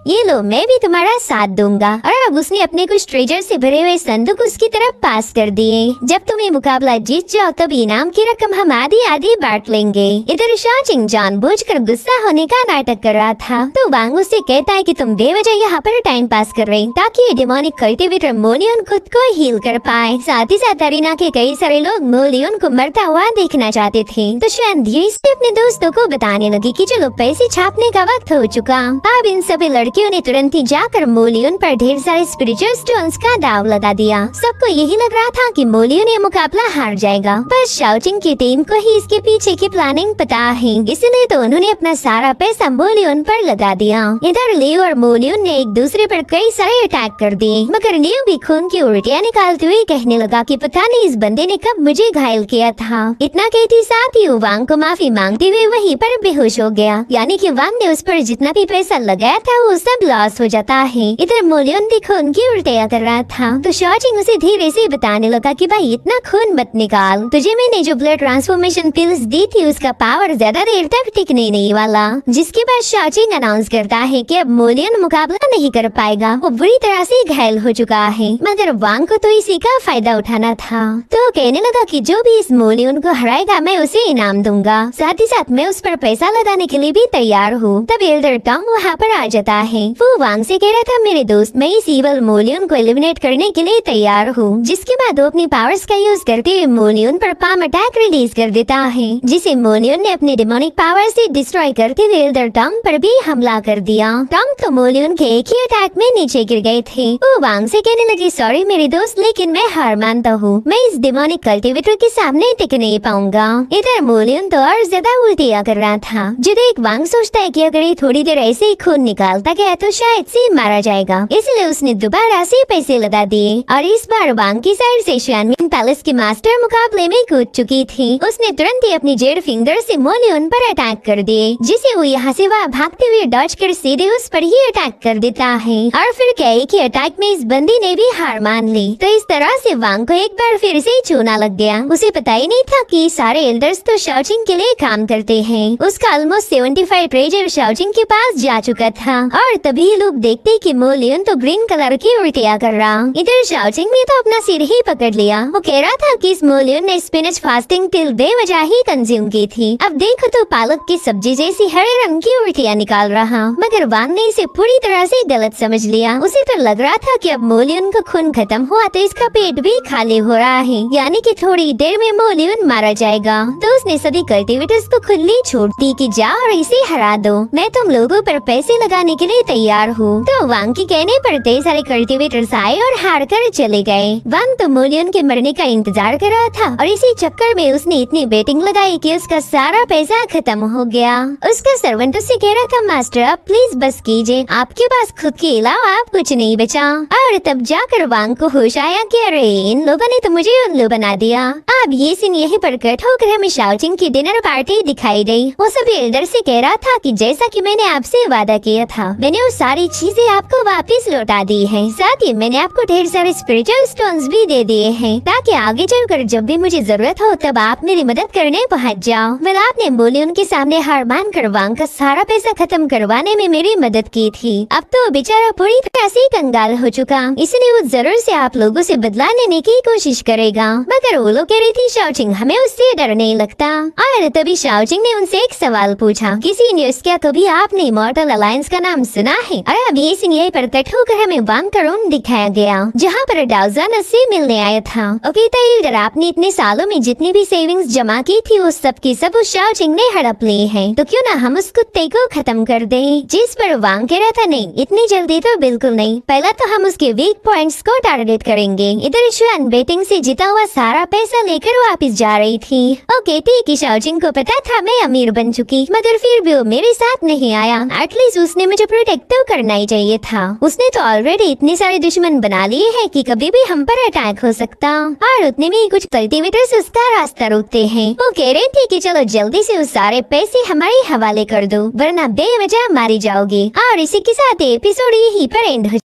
[SPEAKER 1] ये लो मैं भी तुम्हारा साथ दूंगा। और अब उसने अपने कुछ ट्रेजर से भरे हुए संदूक उसकी तरफ पास कर दिए। जब तुम ये मुकाबला जीत जाओ तब इनाम की रकम हम आधी आधी बांट लेंगे। इधर शाओजिंग जानबूझकर गुस्सा होने का नाटक कर रहा था तो वांग उससे कहता है कि तुम बेवजह यहाँ पर टाइम पास कर रहे ताकि ये डिमोनिक कल्टिवेटर मोलियन खुद को हील कर पाए। साथ ही साथ अरीना के कई सारे लोग मोलियन को मरता हुआ देखना चाहते थे तो शायद धीरे से अपने दोस्तों को बताने लगी कि चलो पैसे छापने का वक्त हो चुका। अब इन सभी लड़कियों ने तुरंत ही जाकर मोलियन पर ढेर सारे स्पिरिचुअल स्टोन्स का दाव लगा दिया। सबको यही लग रहा था कि मोलियन ये मुकाबला हार जाएगा, पर शाओजिंग की टीम को ही इसके पीछे की प्लानिंग पता है, इसलिए तो उन्होंने अपना सारा पैसा मोलियन पर लगा दिया। इधर लियो और मोलियन ने एक दूसरे पर कई सारे अटैक कर दिए, मगर लियो भी खून की उल्टियाँ निकालते हुए कहने लगा कि पता नहीं इस बंदे ने कब मुझे घायल किया था। इतना कहती साथ ही वांग को माफी मांगते हुए वहीं पर बेहोश हो गया। यानी कि वांग ने उस पर जितना भी पैसा लगाया था वो सब लॉस हो जाता है। इधर मोलियन भी खून की उल्टियाँ कर रहा था तो शाओजिंग उसे धीरे से बताने लगा कि भाई इतना खून मत निकाल, तुझे मैंने जो ब्लड ट्रांसफॉर्मेशन पिल्स दी थी उसका पावर ज्यादा देर तक टिकने नहीं वाला। जिसके बाद शाओजिंग अनाउंस करता है कि अब मोलियन मुकाबला नहीं कर पाएगा, वो बुरी तरह से घायल हो चुका है। मगर वांग को तो इसी का फायदा उठाना था तो कहने लगा कि जो भी इस मोलियन को हराएगा मैं उसे इनाम दूंगा, साथ ही साथ मैं उस पर पैसा लगाने के लिए भी तैयार हूँ। तब एल्डर टॉम वहाँ पर आ जाता है। वो वांग से कह रहा था मेरे दोस्त मैं इस ईवल मोलियन को एलिमिनेट करने के लिए तैयार हूँ। जिसके बाद वो अपनी पावर्स का यूज करते हुए मोलियन पर पाम अटैक रिलीज कर देता है, जिसे मोलियन ने अपने डिमोनिक पावर से डिस्ट्रॉय करते हुए एल्डर टॉम पर भी हमला कर दिया। टॉम तो मोलियन के एक ही अटैक में नीचे गिर गए थे। वो वांग से कहने लगी सॉरी मेरे दोस्त लेकिन मैं हार मानता हूँ, मैं इस डिमोनिक कल्टिवेटर के सामने टिक नहीं पाऊंगा। इधर मोलियन तो और ज्यादा उल्टियाँ कर रहा था। जो देख वांग सोचता है कि अगर ये थोड़ी देर ऐसे ही खून निकालता गया तो शायद से मारा जाएगा, इसलिए उसने दोबारा से पैसे लगा दिए। और इस बार वांग की साइड से शानविन पैलेस की मास्टर मुकाबले में कूद चुकी थी। उसने तुरंत ही अपनी जेड फिंगर से मोलियन पर अटैक कर दिए, जिसे वो यहाँ से वहाँ भागते हुए डॉज कर सीधे उस पर ही अटैक कर देता है। और फिर क्या एक ही अटैक में इस बंदी ने भी हार मान ली। तो इस तरह से वांग को एक बार फिर से चूना लग गया। उसे पता ही नहीं था कि सारे एल्डर्स तो शाओजिंग के लिए काम करते हैं। उसका ऑलमोस्ट 75 ट्रेजर शाओजिंग के पास जा चुका था और तभी लोग देखते कि मोलियन तो ग्रीन कलर की उल्टियाँ कर रहा। इधर शाओजिंग ने तो अपना सिर ही पकड़ लिया। वो कह रहा था कि इस मोलियन ने स्पिनच फास्टिंग टिल बेवजह ही कंज्यूम की थी। अब देखो तो पालक की सब्जी जैसी हरे रंग की उल्टियाँ निकाल रहा। मगर वांग ने इसे पूरी तरह से गलत समझ लिया। उसे तो लग रहा था कि अब मोलियन का खून खत्म हुआ तो इसका पेट भी खाली हो रहा है, यानी कि थोड़ी देर में मोलियन मारा जाएगा। तो उसने सभी कल्टिवेटर्स को खुली छूट दी कि जाओ और इसे हरा दो, मैं तुम लोगों पर पैसे लगाने के लिए तैयार हूँ। तो वांग के कहने पर कई सारे कल्टिवेटर्स आए और हार कर चले गए। वांग तो मोलियन के मरने का इंतजार कर रहा था और इसी चक्कर में उसने इतनी बेटिंग लगाई कि उसका सारा पैसा खत्म हो गया। उसका सर्वेंट उससे कह रहा था मास्टर आप प्लीज बस कीजिए, आपके पास खुद के अलावा आप कुछ नहीं बचा। और तब जाकर वांग को होश आया कि अरे इन लोगों ने तो मुझे उल्लू बना दिया। अब ये सीन यहीं पर कट होकर हमें शाओजिंग की डिनर पार्टी दिखाई गई। वो सभी एल्डर से कह रहा था कि जैसा कि मैंने आपसे वादा किया था मैंने वो सारी चीजें आपको वापस लौटा दी हैं। साथ ही मैंने आपको ढेर सारे स्पिरिचुअल स्टोन्स भी दे दिए हैं ताकि आगे चलकर जब भी मुझे जरूरत हो तब आप मेरी मदद करने पहुँच जाओ। वेल आपने मोलियन के सामने हार मान कर वांग का सारा पैसा खत्म करवाने में मेरी मदद की थी। अब तो बेचारा पूरी तरह से कंगाल हो चुका, इसलिए वो जरूर से आप लोगों से बदला लेने की कोशिश करेगा। मगर वो लोग कह रही थी शाओजिंग हमें उससे डर नहीं लगता। और तभी शाओजिंग ने उनसे एक सवाल पूछा किसी न्यूज़ क्या कभी आपने इमॉर्टल अलायंस का नाम सुना है? और अब ये सीन यहीं पर कट होकर हमें वांग का रूम दिखाया गया जहाँ पर डाउजन उससे मिलने आया था। ओके तो इधर आपने इतने सालों में जितनी भी सेविंग्स जमा की थी उस सब की सब उस शाओजिंग ने हड़प ली है, तो क्यों ना हम उस कुत्ते को खत्म कर दें। जिस पर वांग कह रहा था नहीं इतनी जल्दी तो बिल्कुल नहीं, पहला तो हम उसके वीक पॉइंट्स को टारगेट करेंगे। इधर शुआन बेटिंग से जीता हुआ सारा पैसा लेकर वापस जा रही थी। ओके ठीक है शाओजिंग को पता था मैं अमीर बन चुकी, मगर फिर भी वो मेरे साथ नहीं आया। एटलीस्ट उसने मुझे प्रोटेक्ट तो करना ही चाहिए था। उसने तो ऑलरेडी इतने सारे दुश्मन बना लिए हैं कि कभी भी हम पर अटैक हो सकता, और उतने में कुछ कल्टिवेटर्स उसका रास्ता रोकते हैं। वो कह रहे थे कि चलो जल्दी से उस सारे पैसे हमारे हवाले कर दो वरना बेवजह मारी जाओगी। और इसी के साथ एपिसोड यहीं पर एंड हो